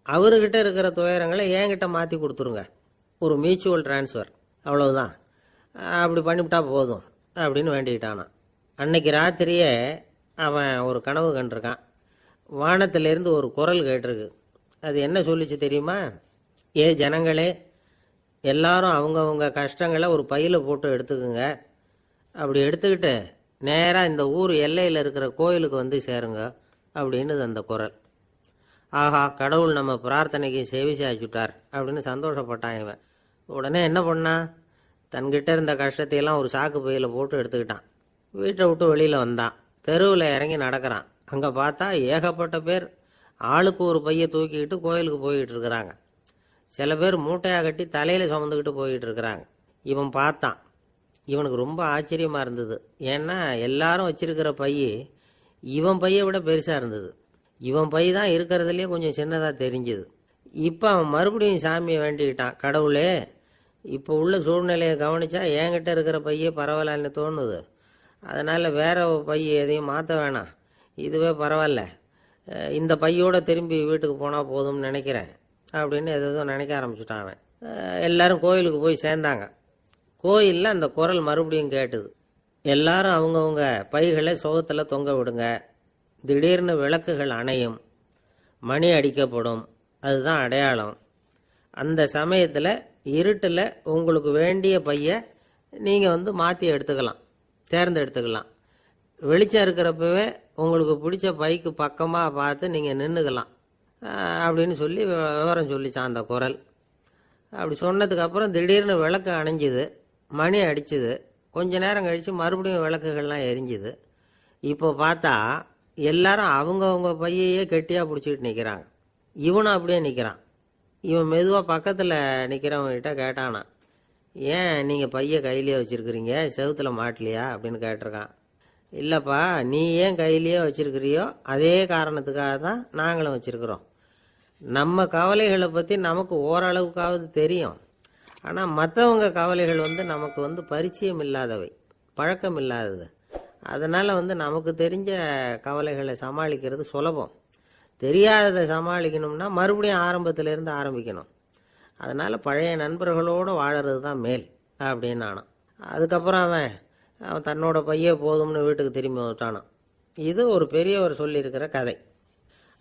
அவர்கிட்ட இருக்கிற துயரங்களை என்கிட்ட மாற்றி கொடுத்துருங்க, ஒரு மியூச்சுவல் டிரான்ஸ்ஃபர், அவ்வளவுதான், அப்படி பண்ணிவிட்டா போதும் அப்படின்னு வேண்டிக்கிட்டானான். அன்னைக்கு ராத்திரியே அவன் ஒரு கனவு கண்டிருக்கான். வானத்திலிருந்து ஒரு குரல் கேட்டிருக்கு. அது என்ன சொல்லிச்சு தெரியுமா? ஏ ஜனங்களே, எல்லாரும் அவங்கவுங்க கஷ்டங்களை ஒரு பையில் போட்டு எடுத்துக்குங்க, அப்படி எடுத்துக்கிட்டு நேராக இந்த ஊர் எல்லையில் இருக்கிற கோயிலுக்கு வந்து சேருங்க அப்படின்னு அந்த குரல். ஆஹா, கடவுள் நம்ம பிரார்த்தனைக்கு செவி சாய்ச்சுட்டார் அப்படின்னு சந்தோஷப்பட்டான் இவன். உடனே என்ன பண்ணான், தன்கிட்ட இருந்த கஷ்டத்தையெல்லாம் ஒரு சாக்கு பையில் போட்டு எடுத்துக்கிட்டான். வீட்டை விட்டு வெளியில் வந்தான். தெருவில் இறங்கி நடக்கிறான். அங்கே பார்த்தா ஏகப்பட்ட பேர் ஆளுக்கு ஒரு பையை தூக்கிக்கிட்டு கோயிலுக்கு போய்கிட்டு இருக்கிறாங்க. சில பேர் மூட்டையாக கட்டி தலையில் சுமந்துக்கிட்டு போய்கிட்டு இருக்கிறாங்க. இவன் பார்த்தான். இவனுக்கு ரொம்ப ஆச்சரியமாக இருந்தது. ஏன்னா எல்லாரும் வச்சிருக்கிற பை இவன் பையை விட பெருசாக இருந்தது. இவன் பை தான் இருக்கிறதுலே கொஞ்சம் சின்னதாக தெரிஞ்சுது. இப்போ அவன் மறுபடியும் சாமியை வேண்டிக்கிட்டான், கடவுளே இப்போ உள்ள சூழ்நிலையை கவனிச்சா என்கிட்ட இருக்கிற பையே பரவாயில்லன்னு தோணுது, அதனால் வேற பை எதையும் மாற்ற வேணாம், இதுவே பரவாயில்ல, இந்த பையோட திரும்பி வீட்டுக்கு போனால் போதும்னு நினைக்கிறேன் அப்படின்னு எதோ நினைக்க ஆரம்பிச்சுட்டான் அவன். எல்லாரும் கோயிலுக்கு போய் சேர்ந்தாங்க. கோயிலில் அந்த குரல் மறுபடியும் கேட்டுது, எல்லாரும் அவங்கவுங்க பைகளை சோகத்தில் தொங்க விடுங்க, திடீர்னு விளக்குகள் அணையும், மணி அடிக்கப்படும், அதுதான் அடையாளம், அந்த சமயத்தில் இருட்டில் உங்களுக்கு வேண்டிய பையை நீங்கள் மாற்றி எடுத்துக்கலாம், தேர்ந்தெடுத்துக்கலாம், வெளிச்சம் இருக்கிறப்பவே உங்களுக்கு பிடிச்ச பைக்கு பக்கமாக பார்த்து நீங்கள் நின்றுக்கலாம் அப்படின்னு சொல்லி விவரம் சொல்லிச்சான் அந்த குரல். அப்படி சொன்னதுக்கப்புறம் திடீர்னு விளக்கு அணைஞ்சுது, மணி அடிச்சுது, கொஞ்ச நேரம் கழித்து மறுபடியும் விளக்குகள்லாம் எரிஞ்சுது. இப்போ பார்த்தா எல்லாரும் அவங்கவுங்க பையையே கெட்டியாக பிடிச்சிக்கிட்டு நிற்கிறாங்க. இவனும் அப்படியே நிற்கிறான். இவன் மெதுவாக பக்கத்தில் நிற்கிறவங்ககிட்ட கேட்டானா, ஏன் நீங்கள் பையை கையிலேயே வச்சுருக்கிறீங்க, செவுத்தில் மாட்டலையா அப்படின்னு கேட்டிருக்கான். இல்லைப்பா, நீ ஏன் கையிலேயே வச்சுருக்கிறியோ அதே காரணத்துக்காக தான் நாங்களும் வச்சுருக்கிறோம். நம்ம கவலைகளை பற்றி நமக்கு ஓரளவுக்காவது தெரியும், ஆனால் மற்றவங்க கவலைகள் நமக்கு பரிச்சயம் இல்லாதவை, பழக்கம் இல்லாதது, அதனால் நமக்கு தெரிஞ்ச கவலைகளை சமாளிக்கிறது சுலபம், தெரியாததை சமாளிக்கணும்னா மறுபடியும் ஆரம்பத்திலேருந்து ஆரம்பிக்கணும், அதனால் பழைய நண்பர்களோடு வாழறது தான் மேல் அப்படின்னு ஆனான். அதுக்கப்புறம் அவன் தன்னோட பையே போதும்னு வீட்டுக்கு திரும்பி வந்துட்டானான். இது ஒரு பெரியவர் சொல்லியிருக்கிற கதை.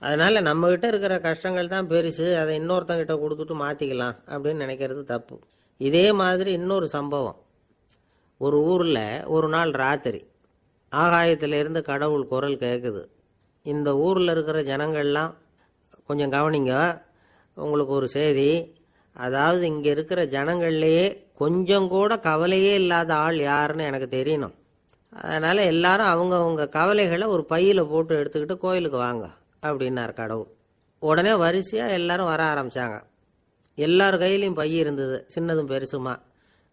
அதனால் நம்மகிட்ட இருக்கிற கஷ்டங்கள் தான் பெருசு, அதை இன்னொருத்தங்கிட்ட கொடுத்துட்டு மாற்றிக்கலாம் அப்படின்னு நினைக்கிறது தப்பு. இதே மாதிரி இன்னொரு சம்பவம். ஒரு ஊரில் ஒரு நாள் ராத்திரி ஆகாயத்திலிருந்து கடவுள் குரல் கேட்குது. இந்த ஊரில் இருக்கிற ஜனங்கள்லாம் கொஞ்சம் கவனிங்க, உங்களுக்கு ஒரு செய்தி, அதாவது இங்கே இருக்கிற ஜனங்கள்லேயே கொஞ்சம் கூட கவலையே இல்லாத ஆள் யாருன்னு எனக்கு தெரியணும், அதனால் எல்லாரும் அவங்கவுங்க கவலைகளை ஒரு பையில் போட்டு எடுத்துக்கிட்டு கோயிலுக்கு வாங்க அப்படின்னார் கடவுள். உடனே வரிசையாக எல்லாரும் வர ஆரம்பித்தாங்க. எல்லார் கையிலையும் பை இருந்தது, சின்னதும் பெருசுமா.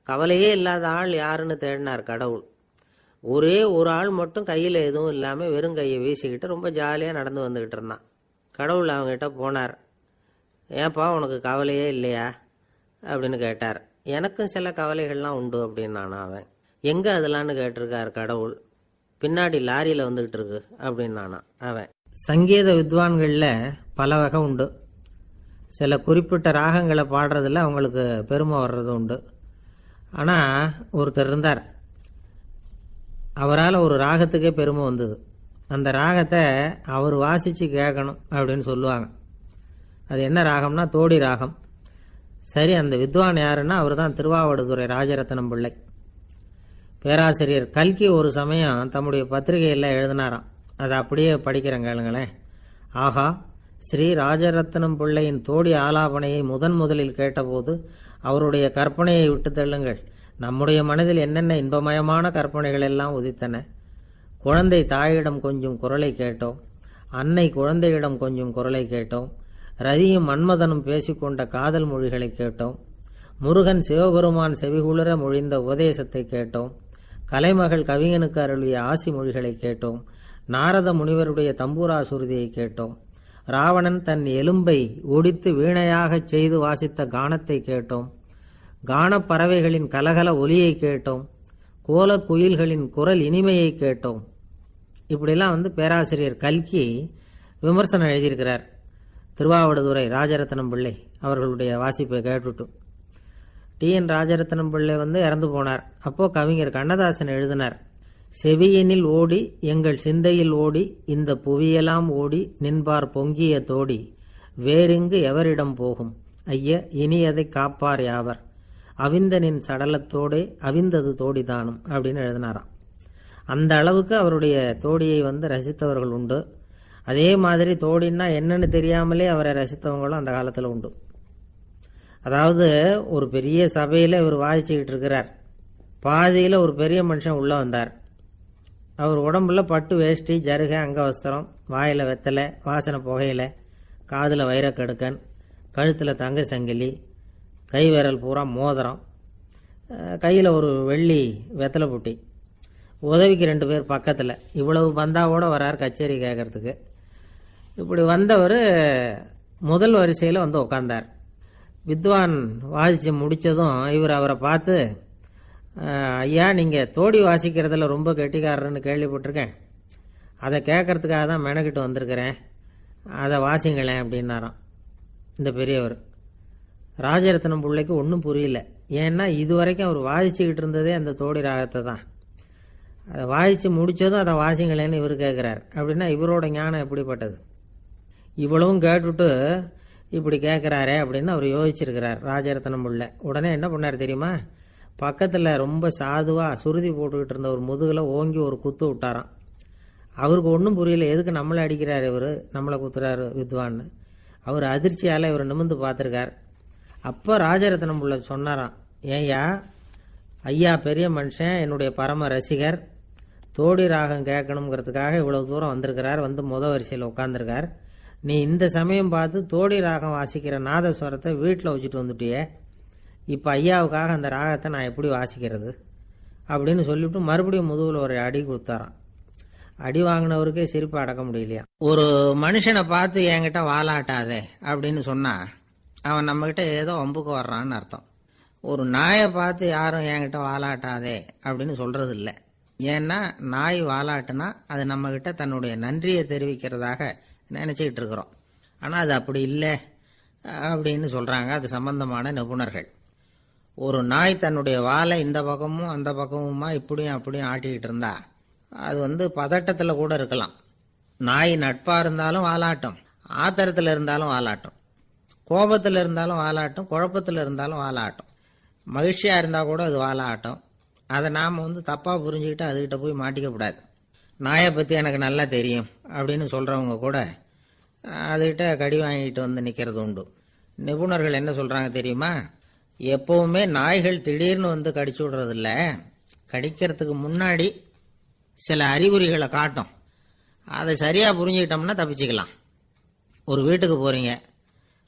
கவலையே இல்லாத ஆள் யாருன்னு தேடினார் கடவுள். ஒரே ஒரு ஆள் மட்டும் கையில் எதுவும் இல்லாமல் வெறும் கையை வீசிக்கிட்டு ரொம்ப ஜாலியாக நடந்து வந்துக்கிட்டு இருந்தான். கடவுள் அவங்ககிட்ட போனார். ஏன்ப்பா உனக்கு கவலையே இல்லையா அப்படின்னு கேட்டார். எனக்கும் சில கவலைகள்லாம் உண்டு அப்படின்னானா அவன். எங்கே அதெல்லான்னு கேட்டிருக்கார் கடவுள். பின்னாடி லாரியில் வந்துக்கிட்டு இருக்கு அப்படின்னானா அவன். சங்கீத வித்வான்களில் பல வகை உண்டு. சில குறிப்பிட்ட ராகங்களை பாடுறதுல அவங்களுக்கு பெருமை வர்றது உண்டு. ஆனால் ஒருத்தர் இருந்தார், அவரால் ஒரு ராகத்துக்கே பெருமை வந்தது. அந்த ராகத்தை அவர் வாசித்து கேட்கணும் அப்படின்னு சொல்லுவாங்க. அது என்ன ராகம்னா தோடி ராகம். சரி, அந்த வித்வான் யாருன்னா அவர் தான் திருவாவடுதுறை ராஜரத்னம் பிள்ளை. பேராசிரியர் கல்கி ஒரு சமயம் தம்முடைய பத்திரிகையில் எழுதினாராம். அதை அப்படியே படிக்கிறேன் கேளுங்களேன். ஆகா, ஸ்ரீ ராஜரத்னம் பிள்ளையின் தோடி ஆலாபனையை முதலில் கேட்டபோது அவருடைய கற்பனையை விட்டு தள்ளுங்கள். நம்முடைய மனதில் என்னென்ன இன்பமயமான கற்பனைகள் எல்லாம் உதித்தன. குழந்தை தாயிடம் கொஞ்சம் குரலை கேட்டோம், அன்னை குழந்தையிடம் கொஞ்சம் குரலை கேட்டோம், ரதியும் மன்மதனும் பேசிக்கொண்ட காதல் மொழிகளை கேட்டோம், முருகன் சிவபெருமான் செவிகுளிர மொழிந்த உபதேசத்தை கேட்டோம், கலைமகள் கவிஞனுக்கு அருளிய ஆசி மொழிகளை கேட்டோம், நாரத முனிவருடைய தம்பூரா சுருதியை கேட்டோம், ராவணன் தன் எலும்பை ஒடித்து வீணையாகச் செய்து வாசித்த கானத்தை கேட்டோம், கானப் பறவைகளின் கலகல ஒலியை கேட்டோம், கோலக் குயில்களின் குரல் இனிமையை கேட்டோம். இப்படிலாம் பேராசிரியர் கல்கி விமர்சனம் எழுதியிருக்கிறார். திருவாவடுதுறை ராஜரத்னம் பிள்ளை அவர்களுடைய வாசிப்பை கேட்டுட்டு டி.என். ராஜரத்னம் பிள்ளை இறந்து போனார். அப்போ கவிஞர் கண்ணதாசன் எழுதினார், செவியனில் ஓடி எங்கள் சிந்தையில் ஓடி இந்த புவியெல்லாம் ஓடி நின்பார் பொங்கிய தோடி வேறிங்கு எவரிடம் போகும் ஐய இனி அதை காப்பார் யாவர் அவிந்தனின் சடலத்தோடே அவிந்தது தோடிதானும் அப்படின்னு எழுதினாராம். அந்த அளவுக்கு அவருடைய தோடியை ரசித்தவர்கள் உண்டு. அதே மாதிரி தோடின்னா என்னன்னு தெரியாமலே அவரை ரசித்தவங்களும் அந்த காலத்தில் உண்டு. அதாவது ஒரு பெரிய சபையில் இவர் வாதிச்சுக்கிட்டு இருக்கிறார். பாதியில் ஒரு பெரிய மனுஷன் உள்ளே வந்தார். அவர் உடம்புல பட்டு வேஷ்டி, ஜருகை, அங்கவஸ்திரம், வாயில் வெத்தலை, வாசனை புகையில, காதில் வைரக்கடுக்கன், கழுத்தில் தங்க சங்கிலி, கை விரல் பூரா மோதிரம், கையில் ஒரு வெள்ளி வெத்தலை புட்டி, உதவிக்கு 2 பேர் பக்கத்தில். இவ்வளவு பந்தாவோட வரார் கச்சேரி கேட்கறதுக்கு. இப்படி வந்தவர் முதல் வரிசையில் உட்கார்ந்தார். வித்வான் வாசிச்சு முடித்ததும் இவர் அவரை பார்த்து, ஐயா, நீங்கள் தோடி வாசிக்கிறதுல ரொம்ப கெட்டிக்காரன்னு கேள்விப்பட்டிருக்கேன், அதை கேட்கறதுக்காக தான் மெனக்கிட்டு வந்திருக்கிறேன், அதை வாசிங்களேன் அப்படின்னாராம் இந்த பெரியவர். ராஜரத்னம் பிள்ளைக்கு ஒன்றும் புரியல. ஏன்னா இதுவரைக்கும் அவர் வாசிச்சுக்கிட்டு இருந்ததே அந்த தோடி ராகத்தை தான். அதை வாசித்து முடித்ததும் அதை வாசிங்களேன்னு இவர் கேட்குறார். அப்படின்னா இவரோட ஞானம் எப்படிப்பட்டது? இவ்வளவும் கேட்டுட்டு இப்படி கேட்குறாரே அப்படின்னு அவர் யோசிச்சிருக்கிறார் ராஜரத்னம் பிள்ளை. உடனே என்ன பண்ணார் தெரியுமா? பக்கத்தில் ரொம்ப சாதுவாக சுருதி போட்டுக்கிட்டு இருந்த ஒரு முதுகில் ஓங்கி ஒரு குத்து விட்டாராம். அவருக்கு ஒன்றும் புரியல, எதுக்கு நம்மளை அடிக்கிறார் இவர், நம்மளை குத்துறாரு வித்வான்னு. அவர் அதிர்ச்சியால் இவர் நிமிர்ந்து பார்த்துருக்கார். அப்போ ராஜரத்னம் பிள்ளை சொன்னாராம், ஏய்யா ஐயா பெரிய மனுஷன், என்னுடைய பரம ரசிகர், தோடி ராகம் கேட்கணுங்கிறதுக்காக இவ்வளவு தூரம் வந்திருக்கிறார், வரிசையில் உட்காந்துருக்கார். நீ இந்த சமயம் பார்த்து தோடி ராகம் வாசிக்கிற நாதஸ்வரத்தை வீட்டில் வச்சுட்டு வந்துட்டியே, இப்போ ஐயாவுக்காக அந்த ராகத்தை நான் எப்படி வாசிக்கிறது அப்படின்னு சொல்லிவிட்டு மறுபடியும் முதுகில் ஒரு அடி கொடுத்தாராம். அடி வாங்கினவருக்கே சிரிப்பு அடக்க முடியலையா. ஒரு மனுஷனை பார்த்து என்கிட்ட வாலாட்டாதே அப்படின்னு சொன்னா அவன் நம்மகிட்ட ஏதோ வம்புக்கு வர்றான்னு அர்த்தம். ஒரு நாயை பார்த்து யாரும் என்கிட்ட வாலாட்டாதே அப்படின்னு சொல்றது இல்லை. ஏன்னா நாய் வாலாட்டுனா அது நம்மகிட்ட தன்னுடைய நன்றியை தெரிவிக்கிறதாக நினைச்சுக்கிட்டு இருக்கிறோம். ஆனால் அது அப்படி இல்லை அப்படின்னு சொல்றாங்க அது சம்பந்தமான நிபுணர்கள். ஒரு நாய் தன்னுடைய வாலை இந்த பக்கமும் அந்த பக்கமுமா இப்படியும் அப்படியும் ஆட்டிக்கிட்டு இருந்தா அது பதட்டத்தில் கூட இருக்கலாம். நாய் நட்பா இருந்தாலும் வாலாட்டும், ஆத்திரத்தில் இருந்தாலும் வாலாட்டும், கோபத்தில் இருந்தாலும் வாலாட்டும், குழப்பத்தில் இருந்தாலும் வாலாட்டும், மகிழ்ச்சியா இருந்தா கூட அது வாலாட்டும். அதை நாம் தப்பா புரிஞ்சுக்கிட்டு அதுகிட்ட போய் மாட்டிக்கக்கூடாது. நாயை பற்றி எனக்கு நல்லா தெரியும் அப்படின்னு சொல்றவங்க கூட அதுகிட்ட கடி வாங்கிட்டு நிற்கிறது உண்டு. நிபுணர்கள் என்ன சொல்றாங்க தெரியுமா? எப்பவுமே நாய்கள் திடீர்னு கடிச்சு விடுறதில்ல, கடிக்கிறதுக்கு முன்னாடி சில அறிகுறிகளை காட்டும். அதை சரியா புரிஞ்சுக்கிட்டோம்னா தப்பிச்சுக்கலாம். ஒரு வீட்டுக்கு போறீங்க,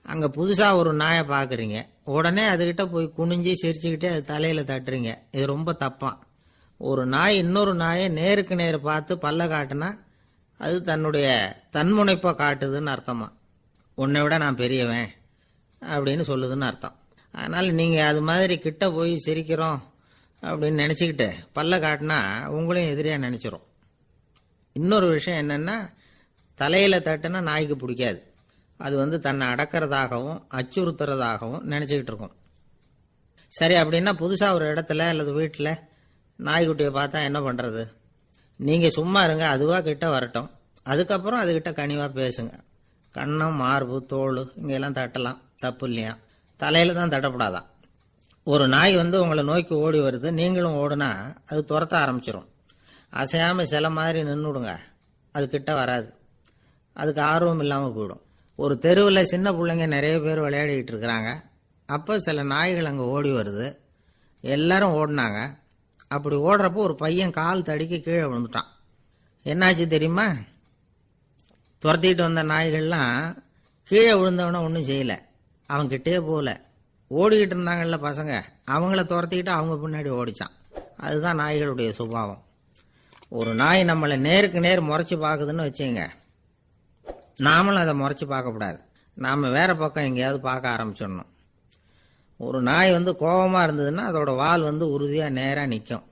அங்க புதுசா ஒரு நாயை பாக்குறீங்க, உடனே அதுகிட்ட போய் குனிஞ்சு சிரிச்சுக்கிட்டே அது தலையில தட்டுறீங்க. இது ரொம்ப தப்பான். ஒரு நாய் இன்னொரு நாயை நேருக்கு நேர் பார்த்து பல்ல காட்டுனா அது தன்னுடைய தன்முனைப்பை காட்டுதுன்னு அர்த்தமா. உன்னை விட நான் பெரியவன் அப்படின்னு சொல்லுதுன்னு அர்த்தம். அதனால நீங்க அது மாதிரி கிட்ட போய் சிரிக்கிறோம் அப்படின்னு நினைச்சுக்கிட்டு பல்ல காட்டினா உங்களையும் எதிரியா நினைச்சிரும். இன்னொரு விஷயம் என்னன்னா, தலையில தட்டுனா நாய்க்கு பிடிக்காது. அது தன்னை அடக்கிறதாகவும் அச்சுறுத்துறதாகவும் நினைச்சுக்கிட்டு இருக்கும். சரி, அப்படின்னா புதுசா ஒரு இடத்துல அல்லது வீட்டில் நாய்க்குட்டியை பார்த்தா என்ன பண்றது? நீங்கள் சும்மா இருங்க, அதுவாக கிட்ட வரட்டும். அதுக்கப்புறம் அதுகிட்ட கனிவாக பேசுங்க. கன்னம், மார்பு, தோல் இங்கெல்லாம் தட்டலாம், தப்பு இல்லையா? தலையில தான் தட்டப்படாதான். ஒரு நாய் உங்களை நோக்கி ஓடி வருது, நீங்களும் ஓடுனா அது துரத்த ஆரம்பிச்சிடும். அசையாமல் சில மாதிரி நின்றுடுங்க, அது கிட்ட வராது. அதுக்கு ஆர்வம் இல்லாமல் போயிடும். ஒரு தெருவில் சின்ன பிள்ளைங்க நிறைய பேர் விளையாடிக்கிட்டு இருக்கிறாங்க. அப்போ சில நாய்கள் அங்கே ஓடி வருது. எல்லாரும் ஓடினாங்க. அப்படி ஓடுறப்போ ஒரு பையன் கால் தடிக்க கீழே விழுந்துட்டான். என்னாச்சு தெரியுமா? துரத்திட்டு வந்த நாய்கள்லாம் கீழே விழுந்தவன ஒன்றும் செய்யலை, அவன்கிட்டே போகல. ஓடிக்கிட்டு இருந்தாங்கல்ல பசங்க, அவங்கள துரத்திக்கிட்டு அவங்க பின்னாடி ஓடிச்சான். அதுதான் நாய்களுடைய சுபாவம். ஒரு நாய் நம்மளை நேருக்கு நேர் முறைச்சி பார்க்குதுன்னு வச்சுங்க, நாமளும் அதை முறைச்சி பார்க்கக்கூடாது. நாம் வேற பக்கம் எங்கேயாவது பார்க்க ஆரம்பிச்சிடணும். ஒரு நாய் கோபமாக இருந்ததுன்னா அதோட வால் உறுதியாக நேராக நிற்கும்.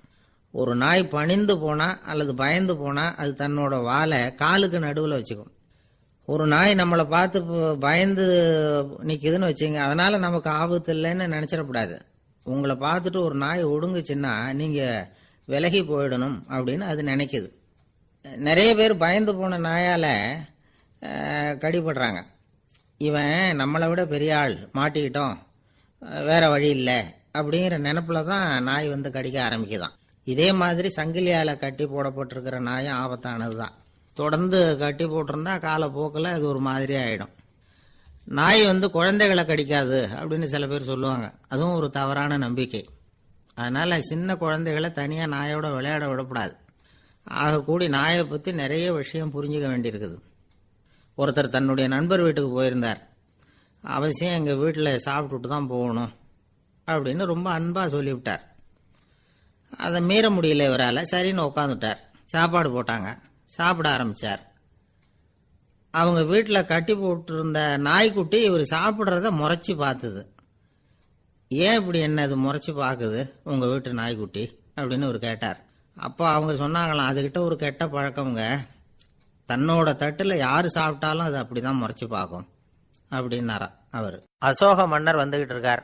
ஒரு நாய் பணிந்து போனால் அல்லது பயந்து போனால் அது தன்னோட வாலை காலுக்கு நடுவில் வச்சுக்கும். ஒரு நாய் நம்மளை பார்த்து பயந்து நிற்குதுன்னு வச்சுங்க, அதனால் நமக்கு ஆபத்து இல்லைன்னு நினச்சிடக்கூடாது. உங்களை பார்த்துட்டு ஒரு நாய் ஒடுங்குச்சுன்னா நீங்கள் விலகி போயிடணும் அப்படின்னு அது நினைக்குது. நிறைய பேர் பயந்து போன நாயால் கடிபடுறாங்க. இவன் நம்மளை விட பெரிய ஆள், மாட்டிக்கிட்டோம், வேற வழி இல்லை அப்படிங்கிற நினைப்புல தான் நாய் கடிக்க ஆரம்பிக்குதான். இதே மாதிரி சங்கிலியால் கட்டி போடப்பட்டிருக்கிற நாயும் ஆபத்தானது தான். தொடர்ந்து கட்டி போட்டிருந்தா காலப்போக்கில் அது ஒரு மாதிரி ஆகிடும். நாய் குழந்தைகளை கடிக்காது அப்படின்னு சில பேர் சொல்லுவாங்க. அதுவும் ஒரு தவறான நம்பிக்கை. அதனால் சின்ன குழந்தைகளை தனியாக நாயோட விளையாட விடக்கூடாது. ஆகக்கூடி நாயை பற்றி நிறைய விஷயம் புரிஞ்சுக்க வேண்டியிருக்குது. ஒருத்தர் தன்னுடைய நண்பர் வீட்டுக்கு போயிருந்தார். அவசியம் எங்கள் வீட்டில் சாப்பிட்டுட்டு தான் போகணும் அப்படின்னு ரொம்ப அன்பாக சொல்லிவிட்டார். அதை மீற முடியல இவரால். சரின்னு உட்காந்துட்டார். சாப்பாடு போட்டாங்க, சாப்பிட ஆரம்பித்தார். அவங்க வீட்டில் கட்டி போட்டிருந்த நாய்க்குட்டி இவர் சாப்பிட்றத முறைச்சி பார்த்துது. ஏன் இப்படி என்ன அது முறைச்சி பார்க்குது உங்கள் வீட்டு நாய்க்குட்டி அப்படின்னு அவர் கேட்டார். அப்போ அவங்க சொன்னாங்களாம், அதுகிட்ட ஒரு கெட்ட பழக்கம்ங்க, தன்னோட தட்டில் யார் சாப்பிட்டாலும் அது அப்படி தான் முறைச்சி பார்க்கும் அப்படின்னாரா அவர். அசோக மன்னர் வந்துகிட்டு இருக்கார்.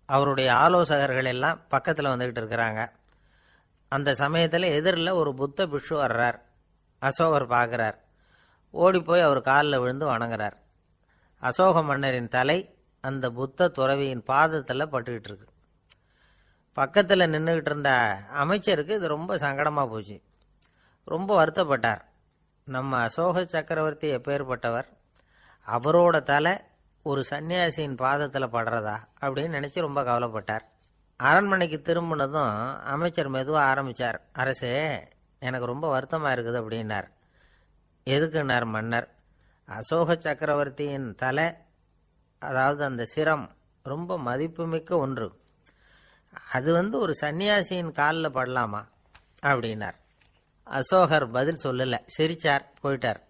அவருடைய ஆலோசகர்கள் எல்லாம் பக்கத்தில் வந்துகிட்டு இருக்கிறாங்க. அந்த சமயத்தில் எதிரில் ஒரு புத்த பிக்ஷு வர்றார். அசோகர் பார்க்குறார். ஓடி போய் அவர் காலில் விழுந்து வணங்குறார். அசோக மன்னரின் தலை அந்த புத்த துறவியின் பாதத்தில் பட்டுக்கிட்டு இருக்கு. பக்கத்தில் நின்றுக்கிட்டு இருந்த அமைச்சருக்கு இது ரொம்ப சங்கடமாக போச்சு. ரொம்ப வருத்தப்பட்டார். நம்ம அசோக சக்கரவர்த்தி எப்பேற்பட்டவர், அவரோட தலை ஒரு சன்னியாசியின் பாதத்தில் படுறதா அப்படின்னு நினச்சி ரொம்ப கவலைப்பட்டார். அரண்மனைக்கு திரும்பினதும் அமைச்சர் மெதுவாக ஆரம்பித்தார். அரசே, எனக்கு ரொம்ப வருத்தமாக இருக்குது அப்படின்னார். எதுக்குன்னார் மன்னர். அசோக சக்கரவர்த்தியின் தலை, அதாவது அந்த சிரம், ரொம்ப மதிப்புமிக்க ஒன்று. அது ஒரு சன்னியாசியின் காலில் படலாமா அப்படின்னார். அசோகர் பதில் சொல்லலை, சிரிச்சார், போயிட்டார்.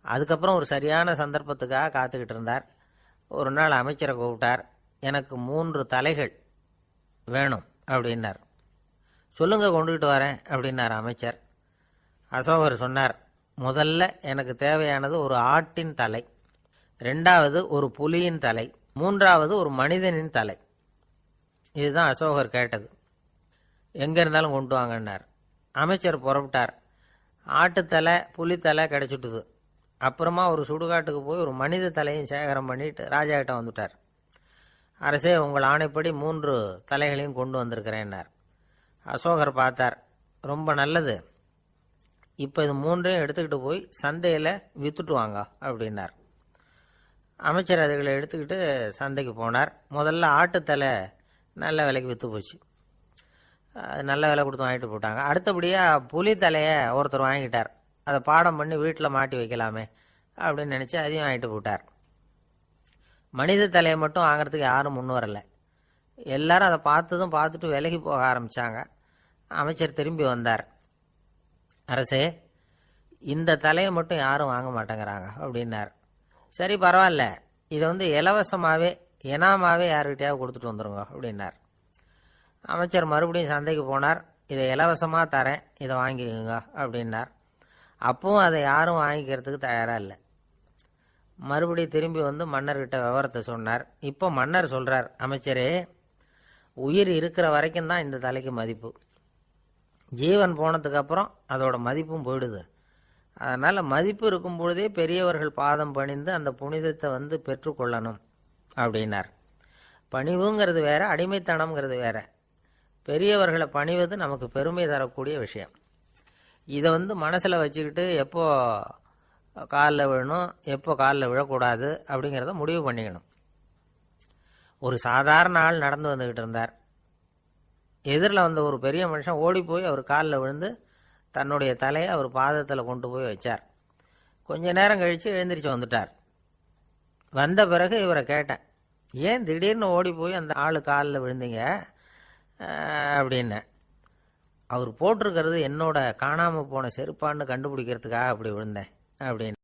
அதுக்கப்புறம் ஒரு சரியான சந்தர்ப்பத்துக்காக காத்துக்கிட்டு இருந்தார். ஒரு நாள் அமைச்சரை கூப்பிட்டார். எனக்கு 3 தலைகள் வேணும் அப்படின்னார். சொல்லுங்க, கொண்டுகிட்டு வரேன் அப்படின்னார் அமைச்சர். அசோகர் சொன்னார், முதல்ல எனக்கு தேவையானது ஒரு ஆட்டின் தலை, 2வது ஒரு புலியின் தலை, 3வது ஒரு மனிதனின் தலை. இதுதான் அசோகர் கேட்டது. எங்கே இருந்தாலும் கொண்டு வாங்கன்னார். அமைச்சர் புறப்பட்டார். ஆட்டுத்தலை, புலித்தலை கிடைச்சிட்டுது. அப்புறமா ஒரு சுடுகாட்டுக்கு போய் ஒரு மனித தலையும் சேகரம் பண்ணிட்டு ராஜா கிட்ட வந்துட்டார். அரசே, உங்கள் ஆணைப்படி 3 தலைகளையும் கொண்டு வந்திருக்கிறேன்னார். அசோகர் பார்த்தார். ரொம்ப நல்லது, இப்போ இது 3ஐயும் எடுத்துக்கிட்டு போய் சந்தையில் வித்துட்டு வாங்க அப்படின்னார். அமைச்சர் அதுகளை எடுத்துக்கிட்டு சந்தைக்கு போனார். முதல்ல ஆட்டுத்தலை நல்ல விலைக்கு விற்று போச்சு. நல்ல விலை கொடுத்து வாங்கிட்டு போட்டாங்க. அடுத்தபடியாக புலி தலையை ஒருத்தர் வாங்கிட்டார். அதை பாடம் பண்ணி வீட்டில் மாட்டி வைக்கலாமே அப்படின்னு நினச்சி அதையும் வாங்கிட்டு போட்டார். மனித தலையை மட்டும் வாங்கிறதுக்கு யாரும் முன் வரலை. எல்லாரும் அதை பார்த்துட்டு விலகி போக ஆரம்பித்தாங்க. அமைச்சர் திரும்பி வந்தார். அரசே, இந்த தலையை மட்டும் யாரும் வாங்க மாட்டேங்கிறாங்க அப்படின்னார். சரி, பரவாயில்ல, இதை இலவசமாகவே இனாமாவே யாருக்கிட்டையாவது கொடுத்துட்டு வந்துடுங்க அப்படின்னார். அமைச்சர் மறுபடியும் சந்தைக்கு போனார். இதை இலவசமாக தரேன், இதை வாங்கிக்கோங்க அப்படின்னார். அப்பவும் அதை யாரும் வாங்கிக்கிறதுக்கு தயாராக இல்லை. மறுபடியும் திரும்பி மன்னர்கிட்ட விவரத்தை சொன்னார். இப்போ மன்னர் சொல்கிறார், அமைச்சரே, உயிர் இருக்கிற வரைக்கும் தான் இந்த தலைக்கு மதிப்பு. ஜீவன் போனதுக்கப்புறம் அதோட மதிப்பும் போயிடுது. அதனால் மதிப்பு இருக்கும் பொழுதே பெரியவர்கள் பாதம் பணிந்து அந்த புனிதத்தை பெற்றுக்கொள்ளணும் அப்படின்னார். பணிவுங்கிறது வேற, அடிமைத்தனம்ங்கிறது வேற. பெரியவர்களை பணிவது நமக்கு பெருமை தரக்கூடிய விஷயம். இதை மனசில் வச்சுக்கிட்டு எப்போ காலில் விழணும், எப்போ காலில் விழக்கூடாது அப்படிங்கிறத முடிவு பண்ணிக்கணும். ஒரு சாதாரண ஆள் நடந்து வந்துக்கிட்டு இருந்தார். எதிரில் ஒரு பெரிய மனுஷன் ஓடி போய் அவர் காலில் விழுந்து தன்னுடைய தலையை அவர் பாதத்தில் கொண்டு போய் வச்சார். கொஞ்ச நேரம் கழித்து எழுந்திரிச்சு வந்துட்டார். வந்த பிறகு இவரை கேட்டேன், ஏன் திடீர்னு ஓடி போய் அந்த ஆள் காலில் விழுந்தீங்க அப்படின்னு. அவர் போட்டிருக்கிறது என்னோட காணாமல் போன செருப்பான்னு கண்டுபிடிக்கிறதுக்காக அப்படி விழுந்தேன் அப்படின்னு.